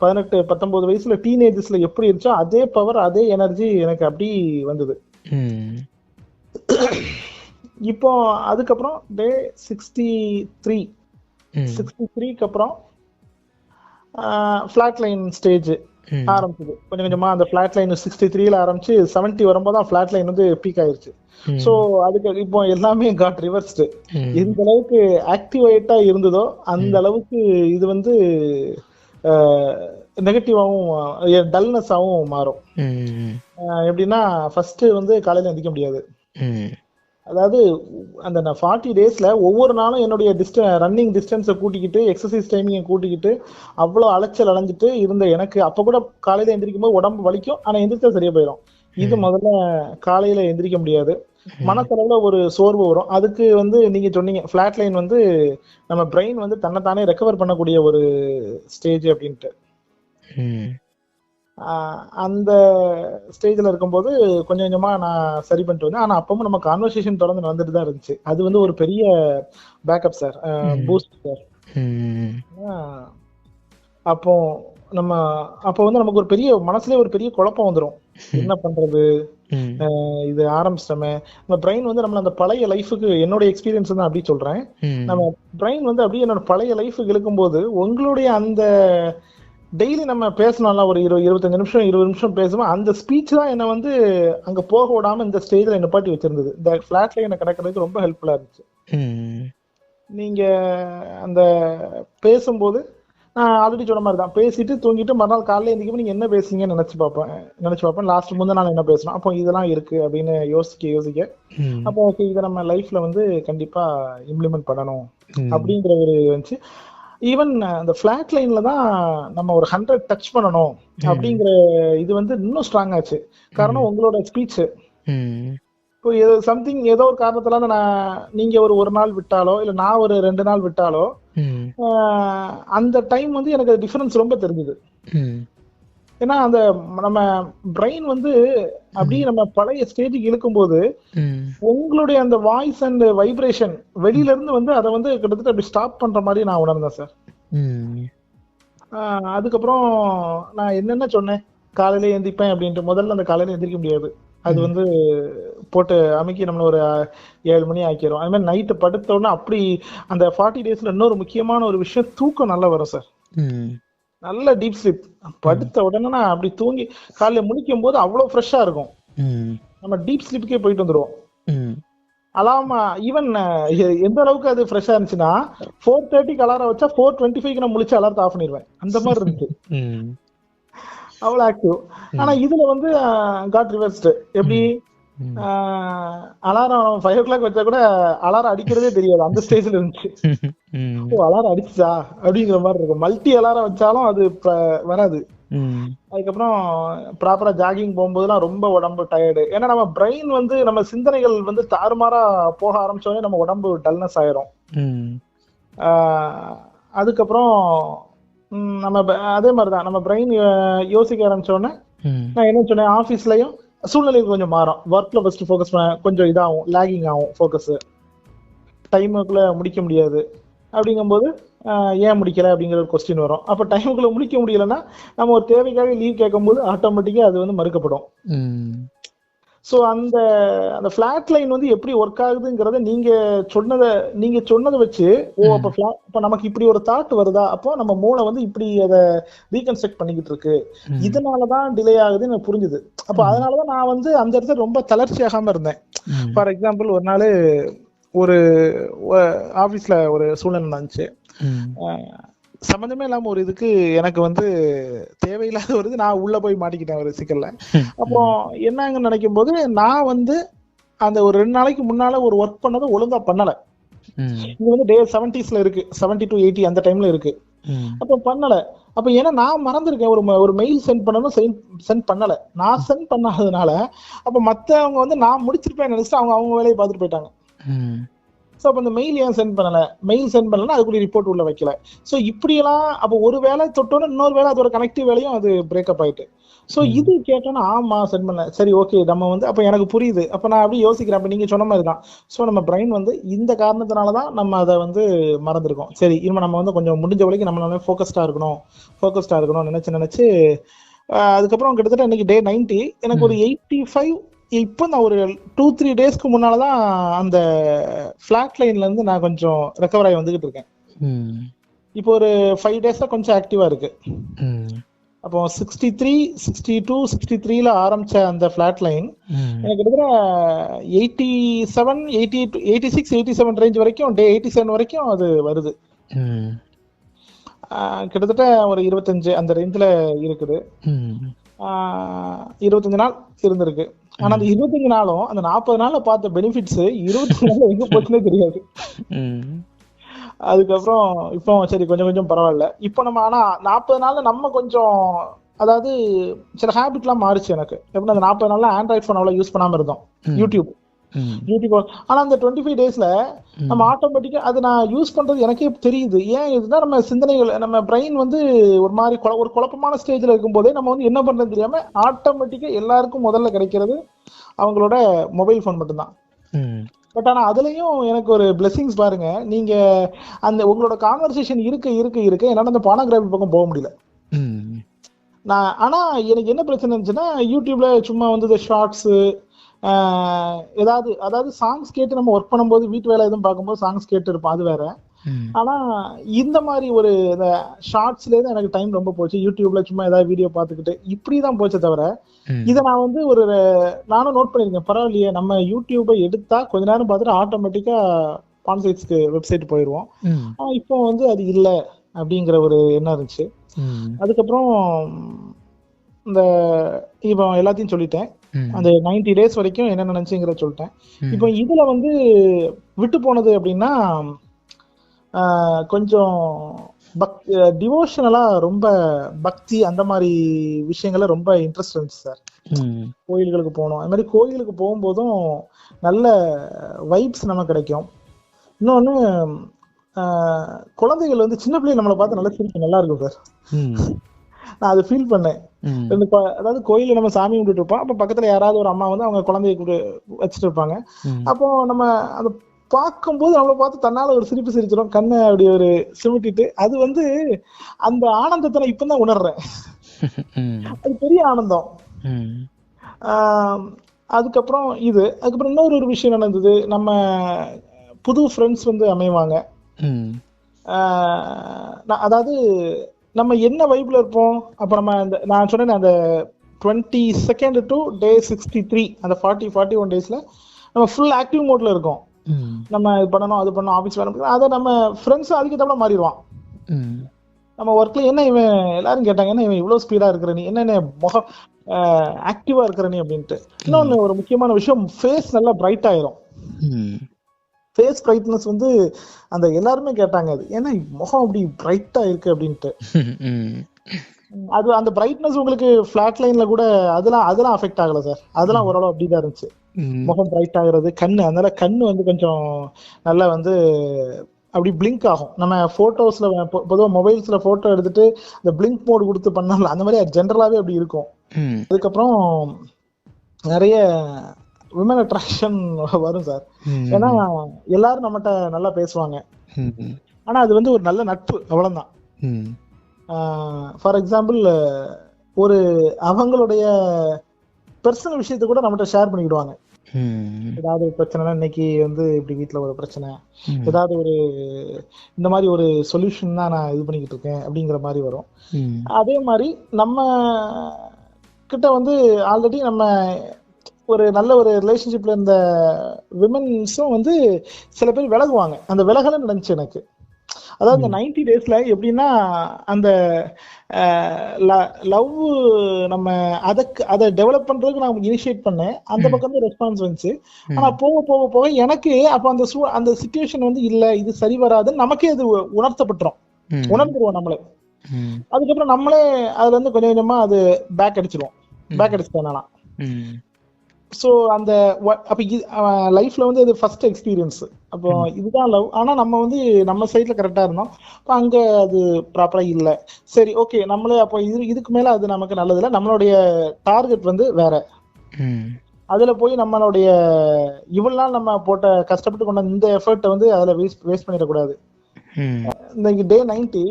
18 19 வயசுல டீனேஜஸ்ல எப்படி இருந்துச்சோ அதே பவர் அதே எனர்ஜி எனக்கு அப்படி வந்தது. இப்போ அதுக்கப்புறம் டே 63க்கு அப்புறம் ஃபிளாட் லைன் ஸ்டேஜ் ஆரம்பிச்சது. கொஞ்சம் கொஞ்சமா அந்த ஃபிளாட் லைன் 63ல ஆரம்பிச்சு 70 வரும்போது தான் ஃபிளாட் லைன் வந்து பீக் ஆயிருச்சு. சோ அதுக்கு இப்போ எல்லாமே காட் ரிவர்ஸ்டு. எந்த அளவுக்கு ஆக்டிவேட்டா இருந்ததோ அந்த அளவுக்கு இது வந்து நெகட்டிவாவும் டல்னஸாவும் மாறும். எப்படின்னா ஃபர்ஸ்ட் வந்து காலையில எந்திரிக்க முடியாது. அதாவது அந்த 40 டேஸ்ல ஒவ்வொரு நாளும் என்னுடைய ரன்னிங் டிஸ்டன்ஸை கூட்டிக்கிட்டு எக்ஸசைஸ் டைமிங்கை கூட்டிக்கிட்டு அவ்வளோ அலைச்சல் அலைஞ்சிட்டு இருந்த எனக்கு அப்போ கூட காலையில எந்திரிக்கும் போது உடம்பு வலிக்கும், ஆனா எந்திரிச்சா சரியா போயிடும். இது முதல்ல காலையில எந்திரிக்க முடியாது, மனசளவுல ஒரு சோர்வு வரும். அதுக்கு வந்து நீங்க சொன்னீங்க ஃபிளாட் லைன் வந்து நம்ம பிரெயின் வந்து தன்னைத்தானே ரெக்கவர் பண்ணக்கூடிய ஒரு ஸ்டேஜ் அப்படின்ட்டு. அந்த ஸ்டேஜ்ல இருக்கும்போது கொஞ்சம் கொஞ்சமா நான் சரி பண்ணிட்டு வந்தேன். ஆனா அப்பவும் நம்ம கான்வர்சேஷன் தொடர்ந்து நடந்துட்டு தான் இருந்துச்சு. அது வந்து ஒரு பெரிய பேக்கப் சார், பூஸ்ட் சார். அப்போ வந்து நமக்கு ஒரு பெரிய மனசுலயே ஒரு பெரிய குழப்பம் வந்துடும், என்ன பண்றது, இது ஆரம்பிச்சிட்டோமே. நம்ம பிரெயின் வந்து நம்மள அந்த பழைய லைஃபுக்கு, என்னோட எக்ஸ்பீரியன்ஸ் தான் அப்படி சொல்றேன், நம்ம பிரெயின் வந்து அப்படியே என்னோட பழைய லைஃபுக்கு இழுக்கும்போது உங்களுடைய அந்த டெய்லி நம்ம பேசணும்ல ஒரு 25 நிமிஷம் 20 நிமிஷம் பேசுவோம், அந்த ஸ்பீச் தான் என்ன வந்து அங்க போக விடாம இந்த ஸ்டேஜ்ல நிப்பாட்டி வச்சிருந்தது. இந்த ஃபிளாட்ல என்ன கிடக்கிறதுக்கு ரொம்ப ஹெல்ப்ஃபுல்லா இருந்துச்சு. நீங்க அந்த பேசும்போது நான் ஆல்ரெடி சொன்ன மாதிரி தான், பேசிட்டு தூங்கிட்டு மறுநாள் காலையில எந்திரிக்கும் நீங்க என்ன பேசுறீங்கன்னு நினைச்சு பார்ப்பேன். லாஸ்ட் முந்தின நாள் என்ன பேசணும், அப்போ இதெல்லாம் இருக்கு அப்படின்னு யோசிக்க அப்போ ஓகே இதை நம்ம லைஃப்ல வந்து கண்டிப்பா இம்ப்ளிமெண்ட் பண்ணணும் அப்படிங்கிற ஒரு வந்துச்சு. ஈவன் அந்த ஃபிளாட் லைன்ல தான் நம்ம ஒரு 100 டச் பண்ணணும் அப்படிங்கிற இது வந்து இன்னும் ஸ்ட்ராங் ஆச்சு. காரணம் உங்களோட ஸ்பீச். இப்போ சம்திங் ஏதோ ஒரு காரணத்துல நீங்க ஒரு நாள் விட்டாலோ இல்ல நான் ஒரு 2 நாள் விட்டாலோ அந்த டைம் வந்து எனக்கு டிஃபரன்ஸ் ரொம்ப தெரிஞ்சுது. ஏன்னா அந்த நம்ம பிரெயின் வந்து அப்படியே நம்ம பழைய ஸ்டேஜுக்கு இழுக்கும் போது உங்களுடைய அந்த வாய்ஸ் அண்ட் வைப்ரேஷன் வெளியில இருந்து வந்து அதை வந்து கிட்டத்தட்ட அப்படி ஸ்டாப் பண்ற மாதிரி நான் உணர்ந்தேன் சார். அதுக்கப்புறம் நான் என்னென்ன சொன்னேன், காலையில எந்திரிப்பேன் அப்படின்ட்டு. முதல்ல அந்த காலையில எந்திரிக்க முடியாது, அது வந்து போட்டு அமைக்கி நம்மள ஒரு 7 மணி ஆக்கிரும். அது மாதிரி நைட்டு படுத்த உடனே அப்படி அந்த 40 டேஸ்ல இன்னொரு முக்கியமான ஒரு விஷயம், தூக்கம் நல்லா வரும் சார். நல்ல டீப் ஸ்லீப். படுத்த உடனே நான் அப்படி தூங்கி காலையில முழிக்கும் போது அவ்வளவு ஃப்ரெஷ்ஷா இருக்கும். நம்ம டீப் ஸ்லீப்புக்கே போயிட்டு வந்துருவோம். அலாமா ஈவன் எந்த அளவுக்கு அது ஃப்ரெஷ்ஷா இருந்துச்சுன்னா 4:30க்கு அலாரம் வச்சா 4:25க்கு நான் முழிச்சு அலாரத்தை ஆஃப் பண்ணிடுவேன். அந்த மாதிரி இருந்துச்சு, அவ்வளவு ஆக்டிவ். ஆனா இதுல வந்து காட் ரிவர்ஸ்டு. எப்படி அலாரம் 5 o'clock வச்சா கூட அலாரம் அடிக்கிறதே தெரியாது, அந்த ஸ்டேஜ்ல இருந்துச்சு. அலாரம் அடிச்சா அப்படிங்கிற மாதிரி இருக்கும். மல்டி அலாரம் வச்சாலும் அது வராது. அதுக்கப்புறம் ப்ராப்பரா ஜாகிங் போகும்போதுலாம் ரொம்ப உடம்பு டயர்டு. ஏன்னா நம்ம பிரெயின் வந்து நம்ம சிந்தனைகள் வந்து தாறுமாறா போக ஆரம்பிச்சோடனே நம்ம உடம்பு டல்னஸ் ஆயிரும். அதுக்கப்புறம் நம்ம அதே மாதிரிதான் நம்ம பிரெயின் யோசிக்க ஆரம்பிச்சோடனே நான் என்ன சொன்னேன், ஆபீஸ்லயும் சூழ்நிலைக்கு கொஞ்சம் மாறும். ஒர்க்ல ஃபர்ஸ்ட் ஃபோக்கஸ் பண்ண கொஞ்சம் இதாகும், லேகிங் ஆகும் ஃபோக்கஸ். டைமுக்குள்ள முடிக்க முடியாது. அப்படிங்கும்போது ஏன் முடிக்கல அப்படிங்கிற ஒரு கொஸ்டின் வரும். அப்ப டைமுக்குள்ள முடிக்க முடியலன்னா நம்ம ஒரு தேவைக்காக லீவ் கேட்கும்போது ஆட்டோமேட்டிக்கா அது வந்து மறுக்கப்படும். ஸோ அந்த ஃபிளாட் லைன் வந்து எப்படி ஒர்க் ஆகுதுங்கிறத நீங்க சொன்னதை வச்சு அப்ப நமக்கு இப்படி ஒரு தாட் வருதா, அப்போ நம்ம மூளை வந்து இப்படி அதை ரீகன்ஸ்ட்ரக்ட் பண்ணிக்கிட்டு இருக்கு, இதனாலதான் டிலே ஆகுதுன்னு எனக்கு புரிஞ்சுது. அப்ப அதனாலதான் நான் வந்து அந்த இடத்துல ரொம்ப தளர்ச்சி ஆகாம இருந்தேன். ஃபார் எக்ஸாம்பிள் ஒரு நாள் ஒரு ஆபீஸ்ல ஒரு சூழ்நிலை இருந்துச்சு, சம்பந்தமே இல்லாம ஒரு இதுக்கு எனக்கு வந்து தேவையில்லாத ஒரு இது, நான் உள்ள போய் மாட்டிக்கிட்டேன் ஒரு சிக்கல்ல. அப்புறம் என்னங்கன்னு நினைக்கும் போது நான் வந்து அந்த ஒரு 2 நாளைக்கு முன்னால ஒரு ஒர்க் பண்ணதை ஒழுங்கா பண்ணல. இது வந்து டே 70sல இருக்கு, 70 to 80 அந்த டைம்ல இருக்கு. அப்ப பண்ணல. அப்ப ஏன்னா நான் மறந்துருக்கேன் ஒரு மெயில் சென்ட் பண்ணணும், சென்ட் பண்ணல. நான் சென்ட் பண்ணாததுனால அப்ப மத்தவங்க வந்து நான் முடிச்சிருப்பேன் நினைச்சிட்டு அவங்க வேலையை பார்த்துட்டு போயிட்டாங்க. ஸோ அப்போ அந்த மெயில் ஏன் சென்ட் பண்ணலன்னா அதுக்குள்ள ரிப்போர்ட் உள்ள வைக்கல. ஸோ இப்படியெல்லாம் அப்போ ஒரு வேலை தொட்டோன்னு இன்னொரு வேலை அதோட கனெக்டிவ் வேலையும் அது பிரேக்கப் ஆயிட்டு. ஸோ இது கேட்டோன்னா ஆமா சென்ட் பண்ணல, சரி ஓகே நம்ம வந்து அப்போ எனக்கு புரியுது. அப்போ நான் அப்படி யோசிக்கிறேன், அப்போ நீங்க சொன்ன மாதிரி தான். ஸோ நம்ம பிரெயின் வந்து இந்த காரணத்தினாலதான் நம்ம அதை வந்து மறந்துருக்கோம். சரி இனிமே நம்ம வந்து கொஞ்சம் முடிஞ்ச வரைக்கும் நம்மளால ஃபோக்கஸ்டா இருக்கணும் நினைச்சு அதுக்கப்புறம் கிட்டத்தட்ட இன்னைக்கு டே 90, எனக்கு ஒரு 85. இப்போ நான் ஒரு 2-3 டேஸ்க்கு முன்னாலதான் அந்த ஃபிளாட் லைன்ல இருந்து நான் கொஞ்சம் ரெக்கவர் ஆகி வந்துகிட்டு இருக்கேன். இப்போ ஒரு 5 டேஸா கொஞ்சம் ஆக்டிவா இருக்கு. அப்போ 63, 62, 63ல ஆரம்பிச்ச அந்த ஃபிளாட் லைன் எனக்கு கிட்டத்தட்ட 87, 86, 87 ரேஞ்ச் வரைக்கும், டே 87 வரைக்கும் அது வருது. கிட்டத்தட்ட ஒரு 25 அந்த ரேஞ்சில இருக்குது. 25 நாள் இருந்திருக்கு. ஆனா அந்த 25 நாளும் அந்த 40 நாள்ல பார்த்த பெனிஃபிட்ஸ் 25 நாள்ல எங்க போச்சுன்னே தெரியாது. அதுக்கப்புறம் இப்போ சரி கொஞ்சம் பரவாயில்ல. இப்போ நம்ம ஆனா 40 நாள்ல நம்ம கொஞ்சம் அதாவது சில ஹேபிட் எல்லாம் மாறிச்சு எனக்கு. எப்படின்னா அந்த 40 நாள்ல ஆண்ட்ராய்ட் போன் அவ்வளவு யூஸ் பண்ணாம இருந்தோம், யூடியூப். ஆனா அந்த 25 டேஸ்ல நம்ம ஆட்டோமேட்டிக்கா அது நான் யூஸ் பண்றது எனக்கே தெரியுது. ஏன் இதுனா நம்ம சிந்தனைகள், நம்ம பிரெயின் வந்து ஒரு மாதிரி ஒரு குழப்பமான ஸ்டேஜ்ல இருக்கும் போதே நம்ம வந்து என்ன பண்றது தெரியாம ஆட்டோமேட்டிக்கா எல்லாருக்கும் முதல்ல கிடைக்கிறது அவங்களோட மொபைல் போன் மட்டும்தான். பட் ஆனா அதுலயும் எனக்கு ஒரு பிளெஸிங்ஸ் பாருங்க, நீங்க அந்த உங்களோட கான்வர்சேஷன் இருக்க என்னால அந்த பானோகிராஃபி பக்கம் போக முடியல. ஆனா எனக்கு என்ன பிரச்சனை இருந்துச்சுன்னா, யூடியூப்ல சும்மா வந்து ஷார்ட்ஸ் அதாவது சாங்ஸ் கேட்டு நம்ம ஒர்க் பண்ணும்போது வீட்டு வேலை எதுவும் பார்க்கும்போது சாங்ஸ் கேட்டு இருப்போம், அது வேற. ஆனா இந்த மாதிரி ஒரு ஷார்ட்ஸ்ல தான் எனக்கு டைம் ரொம்ப போச்சு. யூடியூப்ல சும்மா ஏதாவது வீடியோ பார்த்துக்கிட்டு இப்படிதான் போச்சே தவிர, இதை நான் வந்து நானும் நோட் பண்ணிருக்கேன், பரவாயில்லையே நம்ம யூடியூபை எடுத்தா கொஞ்ச நேரம் பார்த்துட்டு ஆட்டோமேட்டிக்கா பான்சைட்ஸ்க்கு வெப்சைட் போயிடுவோம். ஆனா இப்போ வந்து அது இல்லை. அப்படிங்கிற ஒரு எண்ணம் இருந்துச்சு. அதுக்கப்புறம் இந்த இப்போ எல்லாத்தையும் சொல்லிட்டேன். அந்த 90 days வரைக்கும் என்ன நினைச்சுங்கிற சொல்லிட்டேன். இப்போ இதுல வந்து விட்டு போனது அப்படின்னா கொஞ்சம் டிவோஷனலா ரொம்ப பக்தி அந்த மாதிரி விஷயங்கள்ல ரொம்ப இன்ட்ரெஸ்ட் இருந்துச்சு சார். கோயில்களுக்கு போகணும். அது மாதிரி கோயிலுக்கு போகும்போதும் நல்ல வைப்ஸ் நமக்கு கிடைக்கும். இன்னொன்னு குழந்தைகள் வந்து சின்ன பிள்ளைங்க நம்மளை பார்த்து நல்லா சிரிக்கும், நல்லா இருக்கும் சார். நான் அதை ஃபீல் பண்ணேன். அதாவது கோயில நம்ம சாமி கும்பிட்டு இருப்போம், அப்ப பக்கத்துல யாராவது ஒரு அம்மா வந்து அவங்க குழந்தைய கூட வச்சுட்டு இருப்பாங்க. அப்போ நம்ம அதை பார்க்கும்போது நம்மளை பார்த்து தன்னால ஒரு சிரிப்பு சிரிச்சிடும், கண்ணை அப்படி ஒரு சிமிட்டிட்டு. அது வந்து அந்த ஆனந்தத்தை நான் இப்பதான் உணர்றேன். அது பெரிய ஆனந்தம். அதுக்கப்புறம் அதுக்கப்புறம் இன்னொரு விஷயம் நடந்தது. நம்ம புது ஃப்ரெண்ட்ஸ் வந்து அமைவாங்க. அதாவது நம்ம என்ன வைப்ல இருப்போம். அப்ப நம்ம நான் சொன்னேன் அந்த 22nd to day 63 அந்த 41 daysல நம்ம ஃபுல் ஆக்டிவ் மோட்ல இருக்கோம். நம்ம இது பண்ணணும், அது பண்ணணும், ஆபீஸ் வேலை, அதை நம்ம ஃப்ரெண்ட்ஸ் அதுக்கேற்ற மாறிடுவான். நம்ம ஒர்க்ல என்ன இவன் எல்லாரும் கேட்டாங்க, என்ன இவன் இவ்வளவு ஸ்பீடா இருக்கிற நீ, என்ன முகம் ஆக்டிவா இருக்கிற நீ அப்படின்ட்டு. இன்னொன்னு ஒரு முக்கியமான விஷயம், ஃபேஸ் நல்லா பிரைட் ஆயிரும். ஃபேஸ் பிரைட்னஸ் வந்து அந்த எல்லாருமே கேட்டாங்க, அது ஏன்னா முகம் அப்படி பிரைட்டா இருக்கு அப்படின்ட்டு. அது அந்த பிரைட்னஸ் உங்களுக்கு பிளாட் லைன்ல கூட அதெல்லாம் அஃபெக்ட் ஆகல சார். அதெல்லாம் ஓரளவு அப்படிதான் இருந்துச்சு. முகம் பிரைட் ஆகுறது, கண்ணு, அதனால கண்ணு வந்து கொஞ்சம் நல்லா வந்து அப்படி பிளிங்க் ஆகும். நம்ம போட்டோஸ்ல பொதுவாக மொபைல்ஸ்ல போட்டோ எடுத்துட்டு இந்த பிளிங்க் மோட் கொடுத்து பண்ணல, அந்த மாதிரி ஜென்ரலாவே அப்படி இருக்கும். அதுக்கப்புறம் நிறைய விமன் அட்ராக்ஷன் வரும் சார். ஏன்னா எல்லாரும் நம்மகிட்ட நல்லா பேசுவாங்க, ஆனா அது வந்து ஒரு நல்ல நட்பு, அவ்வளவுதான். ஃபார் எக்ஸாம்பிள் ஒரு அவங்களுடைய பர்சனல் விஷயத்தை கூட நம்மகிட்ட ஷேர் பண்ணிக்கிடுவாங்க. ஏதாவது ஒரு பிரச்சனைனா, இன்னைக்கு வந்து இப்படி வீட்டுல ஒரு பிரச்சனை, ஏதாவது ஒரு இந்த மாதிரி ஒரு சொல்யூஷன் தான் நான் இது பண்ணிக்கிட்டு இருக்கேன் அப்படிங்கிற மாதிரி வரும். அதே மாதிரி நம்ம கிட்ட வந்து ஆல்ரெடி நம்ம ஒரு நல்ல ஒரு ரிலேஷன்ஷிப்ல இருந்த விமன்ஸும் வந்து சில பேர் விலகுவாங்க. அந்த விலகல நடந்துச்சு எனக்கு. அதாவது இந்த 90 daysல எப்படின்னா, அந்த லவ் நம்ம அதை டெவலப் பண்றதுக்கு நான் இனிஷியேட் பண்ணேன். அந்த பக்கம் தான் ரெஸ்பான்ஸ் வந்துச்சு. ஆனா போக போக போக எனக்கு அப்ப அந்த சிச்சுவேஷன் வந்து இல்ல, இது சரி வராதுன்னு நமக்கே அது உணர்ந்துருவோம் நம்மளே. அதுக்கப்புறம் நம்மளே அதுல இருந்து கொஞ்சம் கொஞ்சமா அது பேக் அடிச்சிட்டேன். ஸோ அந்த அப்போ லைஃப்ல வந்து அது ஃபர்ஸ்ட் எக்ஸ்பீரியன்ஸ். அப்போ இதுதான் லவ். ஆனா நம்ம வந்து நம்ம சைட்ல கரெக்டா இருந்தோம், இப்போ அங்க அது ப்ராப்பரா இல்லை. சரி, ஓகே, நம்மளே அப்போ இதுக்கு மேல அது நமக்கு நல்லதில்லை, நம்மளுடைய டார்கெட் வந்து வேற. அதுல போய் நம்மளுடைய இவ்வளவு நாள் நம்ம போட்ட கஷ்டப்பட்டு கொண்ட இந்த எஃபர்ட்டை வந்து அதுல வேஸ்ட் பண்ணிடக்கூடாது. இந்த டே 90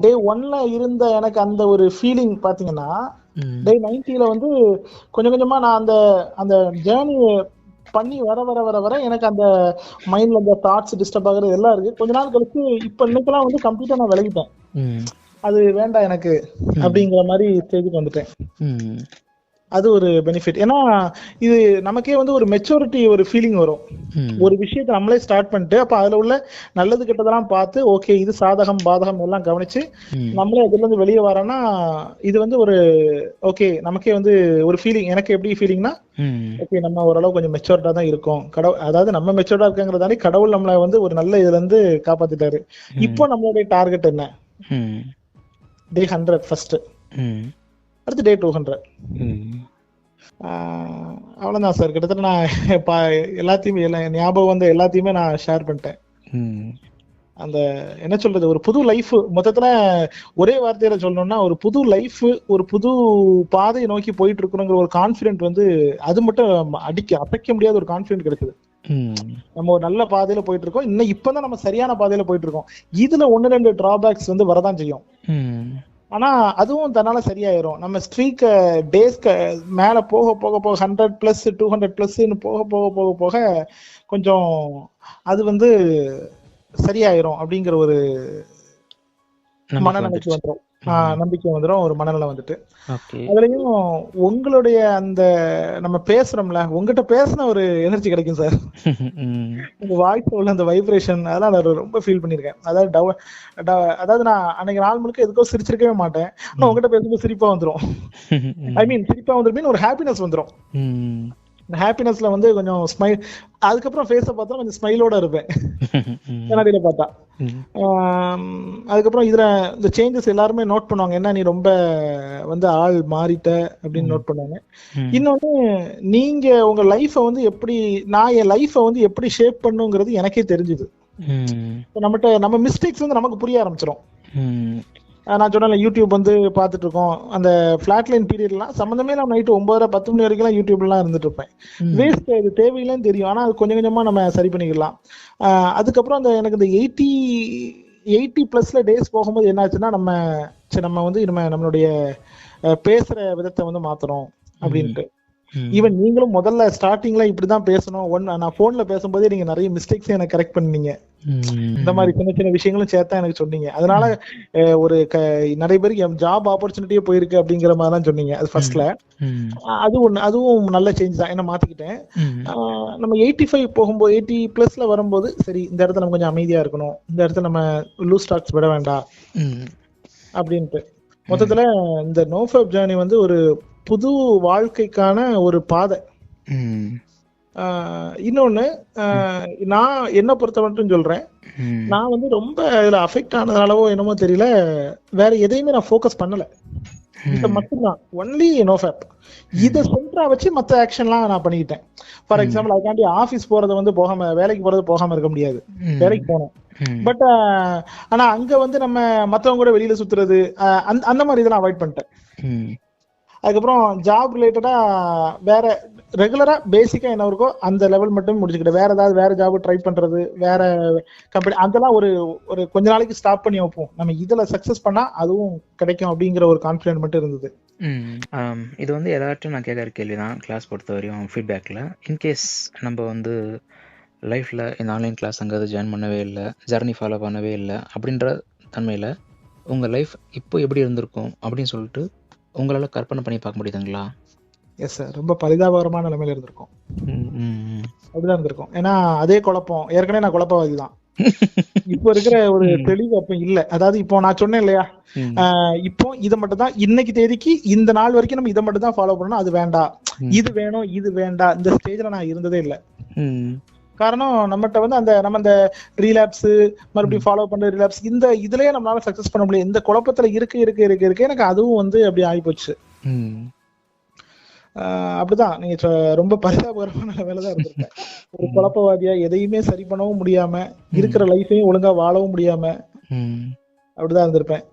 டே 1ல இருந்த எனக்கு அந்த ஒரு ஃபீலிங் பாத்தீங்கன்னா, டே 90ல வந்து கொஞ்சம் கொஞ்சமா நான் அந்த ஜேர்னி பண்ணி வர எனக்கு அந்த மைண்ட்ல அந்த தாட்ஸ் டிஸ்டர்ப் ஆகுறது எல்லாம் இருக்கு. கொஞ்ச நாள் கழிச்சு இப்ப இன்னைக்கெல்லாம் வந்து கம்ப்ளீட்டா நான் விலகிட்டேன். அது வேண்டாம் எனக்கு அப்படிங்கிற மாதிரி ஸ்டேஜுக்கு வந்துட்டேன். அது ஒரு பெனிஃபிட். ஏன்னா இது நமக்கே வந்து ஒரு மெச்சூரிட்டி, ஒரு ஃபீலிங் வரும். ஒரு விஷயத்தை நம்மளே ஸ்டார்ட் பண்ணிட்டு அப்ப அதுல உள்ள நல்லது கெட்டதெல்லாம் பார்த்து, ஓகே இது சாதகம் பாதகம் எல்லாம் கவனிச்சு நம்மளே அதுல இருந்து வெளியே வரோம்னா, இது வந்து ஒரு ஓகே நமக்கே வந்து ஒரு ஃபீலிங். எனக்கு எப்படி ஃபீலிங்னா, ஓகே நம்ம ஓரளவு கொஞ்சம் மெச்சூர்டா தான் இருக்கோம். அதாவது நம்ம மெச்சூர்டா இருக்கங்கிறதாலே கடவுள் நம்மளை வந்து ஒரு நல்ல இதுல இருந்து காப்பாத்திட்டாரு. இப்போ நம்மளுடைய டார்கெட் என்ன? டே 100 ஃபர்ஸ்ட், அடுத்து டே 200. அவ்வளவுதான் சார். கிட்டத்தட்ட நான் எல்லாத்தையுமே ஞாபகம் வந்து எல்லாத்தையுமே நான் ஷேர் பண்ணிட்டேன். அந்த என்ன சொல்றது, ஒரு புது லைஃப் மொத்தத்துல ஒரே வார்த்தையில சொல்லணும்னா, ஒரு புது லைஃப், ஒரு புது பாதையை நோக்கி போயிட்டு இருக்கணுங்கிற ஒரு கான்பிடென்ட் வந்து அது மட்டும் அசைக்க முடியாத ஒரு கான்பிடென்ட் கிடைச்சது. நம்ம ஒரு நல்ல பாதையில போயிட்டு இருக்கோம். இன்னும் இப்பதான் நம்ம சரியான பாதையில போயிட்டு இருக்கோம். இதுல 1-2 டிராபேக்ஸ் வந்து வரதான் செய்யும். ஆனா அதுவும் தன்னால சரியாயிரும். நம்ம ஸ்ட்ரீக் டேஸ்க்கு மேல போக போக போக 100+, 200+ன்னு போக போக போக போக கொஞ்சம் அது வந்து சரியாயிரும் அப்படிங்கிற ஒரு மனநிலைக்கு வந்துடும். நம்பிக்கை வந்துடும், ஒரு மனநலம் வந்துட்டு. ஓகே. அதுலயும் உங்களுடைய அந்த நம்ம பேசுறோம்ல, உங்ககிட்ட பேசின ஒரு எனர்ஜி கிடைக்கும் சார். உங்க வாய்ஸ்ல உள்ள அந்த வைப்ரேஷன், அதெல்லாம் நான் ரொம்ப ஃபீல் பண்ணிருக்கேன். அதாவது நான் அன்னைக்கு நாள் முழுக்க எதுக்கோ சிரிச்சிருக்கவே மாட்டேன். ஆனா உங்ககிட்ட பேசும்போது சிரிப்பா வந்துரும். ஐ மீன் சிரிப்பா வந்துரும், ஒரு ஹாப்பினஸ் வந்துரும். இந்த ஹாப்பினஸ்ல வந்து கொஞ்சம் ஸ்மைல், அதுக்கப்புறம் ஃபேஸை பார்த்தா கொஞ்சம் ஸ்மைலோட இருப்பேன் கண்ணாடியில பார்த்தா. அதுக்கப்புறம் இதுல இந்த சேஞ்சஸ் எல்லாருமே நோட் பண்ணுவாங்க, என்ன நீ ரொம்ப வந்து ஆள் மாறிட்ட அப்படின்னு நோட் பண்ணுவாங்க. இன்னொன்னு, நீங்க உங்க லைஃபை வந்து எப்படி, நான் என் லைஃபை வந்து எப்படி ஷேப் பண்ணுங்கிறது எனக்கே தெரிஞ்சுது. நம்ம மிஸ்டேக்ஸ் வந்து நமக்கு புரிய ஆரம்பிச்சிடும். நான் சொன்னேன்ல, யூடியூப் வந்து பார்த்துட்டு இருக்கோம், அந்த ஃபிளாட் லைன் பீரியட்லாம் சம்மந்தமே நான் நைட்டு 9:30-10 மணி வரைக்கும் யூடியூப்லாம் இருந்துட்டு இருப்பேன். வேஸ்ட், அது தேவையில்லைன்னு தெரியும், ஆனால் அது கொஞ்சம் கொஞ்சமாக நம்ம சரி பண்ணிக்கலாம். அதுக்கப்புறம் அந்த எனக்கு இந்த 80+ டேஸ் போகும்போது என்னாச்சுன்னா, நம்ம வந்து நம்மளுடைய பேசுற விதத்தை வந்து மாத்தணும் அப்படின்ட்டு. ஈவன் நீங்களும் முதல்ல ஸ்டார்டிங்ல இப்படிதான் பேசணும், நான் போன்ல பேசும்போதே நீங்க நிறைய மிஸ்டேக்ஸ் எனக்கு கரெக்ட் பண்ணீங்க. இந்த மாதிரி சின்ன சின்ன விஷயங்களும் சேர்த்தா எனக்கு சொன்னீங்க. அதனால ஒரு நிறைய பேருக்கு ஜாப் ஆப்பர்ச்சுனிட்டியே போயிருக்கு அப்படிங்கிற மாதிரிலாம் சொன்னீங்க. அது ஃபர்ஸ்ட்ல அதுவும் நல்ல சேஞ்ச் தான், என்ன மாத்திக்கிட்டேன். நம்ம 85 போகும்போது 80+ வரும்போது, சரி இந்த இடத்துல நம்ம கொஞ்சம் அமைதியா இருக்கணும், இந்த இடத்துல நம்ம லூஸ் டாக்ஸ் விட வேண்டாம் அப்படின்ட்டு. மொத்தத்துல இந்த நோஃபேப் ஜர்னி வந்து ஒரு புது வாழ்க்கைக்கான ஒரு பாதை. இன்னொன்னு, நான் என்ன பொறுத்த மட்டும் சொல்றேன், நான் வந்து ரொம்ப இதுல அஃபெக்ட் ஆனதாலவோ என்னமோ தெரியல, வேற எதையுமே நான் ஃபோக்கஸ் பண்ணல. இது மட்டும்தான், ஒன்லி நோஃபேப். இதை சென்டரா வச்சு மற்ற ஆக்ஷன்லாம் நான் பண்ணிக்கிட்டேன். ஃபார் எக்ஸாம்பிள், அதுக்காண்டி ஆஃபீஸ் போறது வந்து போகாம, வேலைக்கு போறது போகாம இருக்க முடியாது, வேலைக்கு போனேன். பட் ஆனா அங்க வந்து நம்ம மற்றவங்க கூட வெளியில சுத்துறது, அந்த மாதிரி இதெல்லாம் அவாய்ட் பண்ணிட்டேன். அதுக்கப்புறம் ஜாப் ரிலேட்டடா வேற ரெகுலரா பேசிக்கா என்ன இருக்கோ அந்த லெவல் மட்டும் முடிச்சுக்கிட்டேன். வேற ஜாப் ட்ரை பண்றது, வேற கம்பெனி, அதெல்லாம் ஒரு கொஞ்ச நாளைக்கு ஸ்டாப் பண்ணி வைப்போம், நம்ம இதுல சக்சஸ் பண்ணா அதுவும் கிடைக்கும் அப்படிங்கிற ஒரு கான்ஃபிடென்ட் மட்டும் இருந்தது. இது வந்து எல்லார்ட்டும் நான் கேட்குற கேள்வி தான், கிளாஸ் பொறுத்த வரையும் ஃபீட்பேக்கில். இன்கேஸ் நம்ம வந்து லைஃப்பில் இந்த ஆன்லைன் கிளாஸ்ங்கிறது ஜாயின் பண்ணவே இல்லை, ஜர்னி ஃபாலோ பண்ணவே இல்லை அப்படின்ற தன்மையில் உங்கள் லைஃப் இப்போ எப்படி இருந்திருக்கும் அப்படின்னு சொல்லிட்டு உங்களால் கற்பனை பண்ணி பார்க்க முடியுதுங்களா? எஸ் சார், ரொம்ப பரிதாபகரமான நிலைமையில இருந்திருக்கும். அப்படிதான் இருந்திருக்கும். ஏன்னா அதே குழப்பம், ஏற்கனவே நான் குழப்பவாதி தான். இப்போ இருக்கிற ஒரு தெளிவு அப்ப இல்ல. அதாவது இப்போ நான் சொன்னேன் இல்லையா, இப்போ இதை மட்டும் தான் இன்னைக்கு தேதிக்கு இந்த நாள் வரைக்கும் நம்ம இதை மட்டும் தான் ஃபாலோ பண்ணணும், அது வேண்டாம், இது வேணும், இது வேண்டாம், இந்த ஸ்டேஜ்ல நான் இருந்ததே இல்லை. காரணம், நம்மகிட்ட வந்து நம்ம இந்த ரீலாப்ஸ், மறுபடியும் ஃபாலோ பண்ற ரீலாப்ஸ், இந்த இதுலயே நம்மளால சக்சஸ் பண்ண முடியும். இந்த குழப்பத்துல இருக்கு எனக்கு அதுவும் வந்து அப்படி ஆகிப்போச்சு. அப்படிதான், நீங்க ரொம்ப பரிதாபகரமான வேலைதான் இருந்திருக்கேன். ஒரு குழப்பவாதியா, எதையுமே சரி பண்ணவும் முடியாம, இருக்கிற லைஃபையும் ஒழுங்கா வாழவும் முடியாம அப்படிதான் இருந்திருப்பேன்.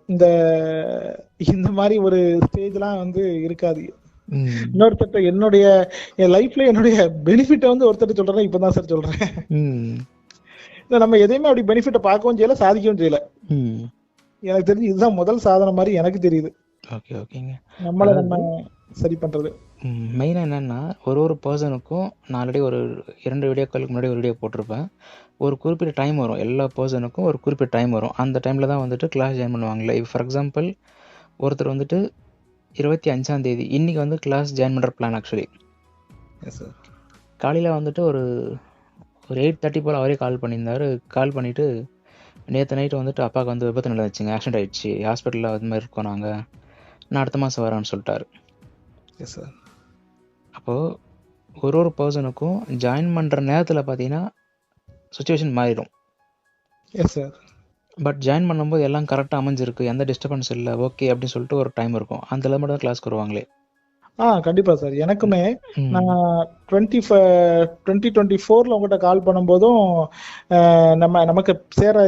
இந்த மாதிரி ஒரு ஸ்டேஜ்லாம் வந்து இருக்காது. இன்னொருத்தட்ட என் லைஃப்ல என்னுடைய பெனிஃபிட்ட வந்து ஒருத்தர் சொல்றேன், இப்பதான் சார் சொல்றேன். நம்ம எதையுமே அப்படி பெனிஃபிட்ட பார்க்கவும் செய்யல, சாதிக்கவும் செய்யல. எனக்கு தெரிஞ்சு இதுதான் முதல் சாதனை மாதிரி எனக்கு தெரியுது. நம்மள நம்ம சரி பண்றது மெயினா என்னன்னா, ஒரு பர்சனுக்கும் நான் ஆல்ரெடி ஒரு 2 வீடியோக்களுக்கு முன்னாடி ஒரு வீடியோ போட்டிருப்பேன். ஒரு குறிப்பிட்ட டைம் வரும், எல்லா பர்சனுக்கும் ஒரு குறிப்பிட்ட டைம் வரும். அந்த டைம்ல தான் வந்துட்டு கிளாஸ் ஜாயின் பண்ணுவாங்களே. ஃபார் எக்ஸாம்பிள், ஒருத்தர் வந்துட்டு 25ஆம் தேதி இன்னைக்கு வந்து கிளாஸ் ஜாயின் பண்ணுற பிளான். ஆக்சுவலி காலையில் வந்துட்டு ஒரு 8:30 போல் அவரே கால் பண்ணியிருந்தார். கால் பண்ணிவிட்டு, நேற்று நைட்டு வந்துட்டு அப்பாவுக்கு வந்து விபத்து நடந்துச்சுங்க, ஆக்சிடென்ட் ஆகிடுச்சு, ஹாஸ்பிட்டலில் அது மாதிரி இருக்கோம் நாங்கள், நான் அடுத்த மாதம் வரேன்னு சொல்லிட்டாரு. அப்போது ஒரு பர்சனுக்கும் ஜாயின் பண்ணுற நேரத்தில் பார்த்தீங்கன்னா சுச்சுவேஷன் மாறிடும். பட் ஜாயின் பண்ணும்போது எல்லாம் கரெக்டாக அமைஞ்சிருக்கு, எந்த டிஸ்டர்பன்ஸ் இல்லை, ஓகே அப்படின்னு சொல்லிட்டு ஒரு டைம் இருக்கும். அந்த மட்டும் தான் கிளாஸ்க்கு வருவாங்களே. கண்டிப்பா சார். எனக்குமே நான் 2024ல உங்ககிட்ட கால் பண்ணும்போதும் நமக்கு சேர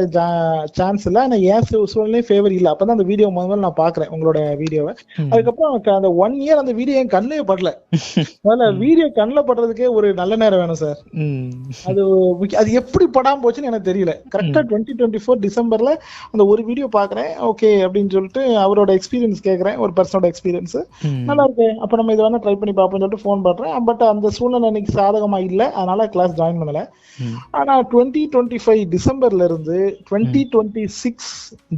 சான்ஸ் இல்லை, ஆனால் ஏன் சூழ்நிலையும் ஃபேவர் இல்லை. அப்பதான் அந்த வீடியோ முதல்ல நான் பாக்குறேன், உங்களோட வீடியோவை. அதுக்கப்புறம் அந்த 1 இயர் அந்த வீடியோ என் கண்ணே படல. அதனால வீடியோ கண்ணில் படுறதுக்கே ஒரு நல்ல நேரம் வேணும் சார். அது எப்படி படாம போச்சுன்னு எனக்கு தெரியல. கரெக்டா 2024 டிசம்பர்ல அந்த ஒரு வீடியோ பாக்குறேன், ஓகே அப்படின்னு சொல்லிட்டு அவரோட எக்ஸ்பீரியன்ஸ் கேட்கறேன், ஒரு பர்சனோட எக்ஸ்பீரியன்ஸ் நல்லா இருக்கு, அப்ப நம்ம இதை வேணா ட்ரை பண்ணி பார்ப்போம்னு சொல்லிட்டு ஃபோன் பண்றேன். பட் அந்த சூழ்நிலை சூழ்நிலை இன்னைக்கு சாதகமா இல்லை, அதனால கிளாஸ் ஜாயின் பண்ணல. ஆனா 2025 டிசம்பர்ல இருந்து 2026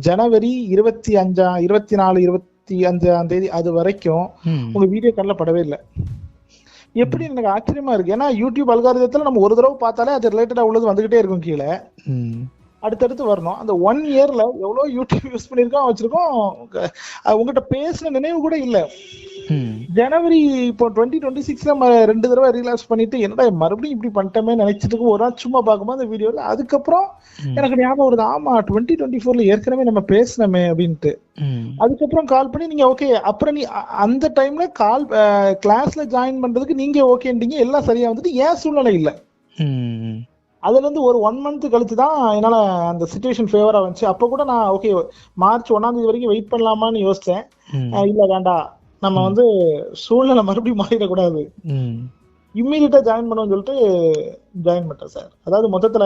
ஜனவரி 24 25ஆம் தேதி அது வரைக்கும் உங்க வீடியோ கண்ணில் படவே இல்லை. எப்படி எனக்கு ஆச்சரியமா இருக்கு. ஏன்னா யூடியூப் அல்காரிதத்துல நம்ம ஒரு தடவை பார்த்தாலே அது ரிலேட்டடா உள்ளது வந்துகிட்டே இருக்கும், கீழே அடுத்தடுத்து வரணும். அந்த 1 இயர்ல எவ்வளவு யூடியூப் யூஸ் பண்ணிருக்கோம் வச்சிருக்கோம், உங்ககிட்ட பேசின நினைவு கூட இல்ல. ஜனவரி இப்போ 2026 நம்ம 2 தடவை ரீலாப்ஸ் பண்ணிட்டு என்னடா மறுபடியும் இப்படி பண்ணிட்டோமே நினைச்சிட்டு ஒரு நாள் சும்மா பார்க்கும்போது அந்த வீடியோல அதுக்கப்புறம் எனக்கு ஞாபகம் வருது, ஆமா 2024ல ஏற்கனவே நம்ம பேசினோமே அப்படின்ட்டு. அதுக்கப்புறம் கால் பண்ணி நீங்க ஓகே, அப்புறம் நீ அந்த டைம்ல கிளாஸ்ல ஜாயின் பண்றதுக்கு நீங்க ஓகேன்றீங்க, எல்லாம் சரியா வந்துட்டு ஏன் சூழ்நிலை இல்லை. அதுல இருந்து ஒரு 1 மந்த் கழிச்சு தான் என்னால அந்த சிச்சுவேஷன் ஃபேவரா வந்துச்சு. அப்ப கூட நான் ஓகே மார்ச் 1ஆம் தேதி வரைக்கும் வெயிட் பண்ணலாமான்னு யோசிச்சேன். இல்ல வேண்டாம், நம்ம வந்து சூழ்நிலை மறுபடியும் மாறிடக்கூடாது, இம்மீடியட்டா ஜாயின் பண்ணுவோம்னு சொல்லிட்டு ஜாயின் பண்ணிட்டேன் சார். அதாவது மொத்தத்துல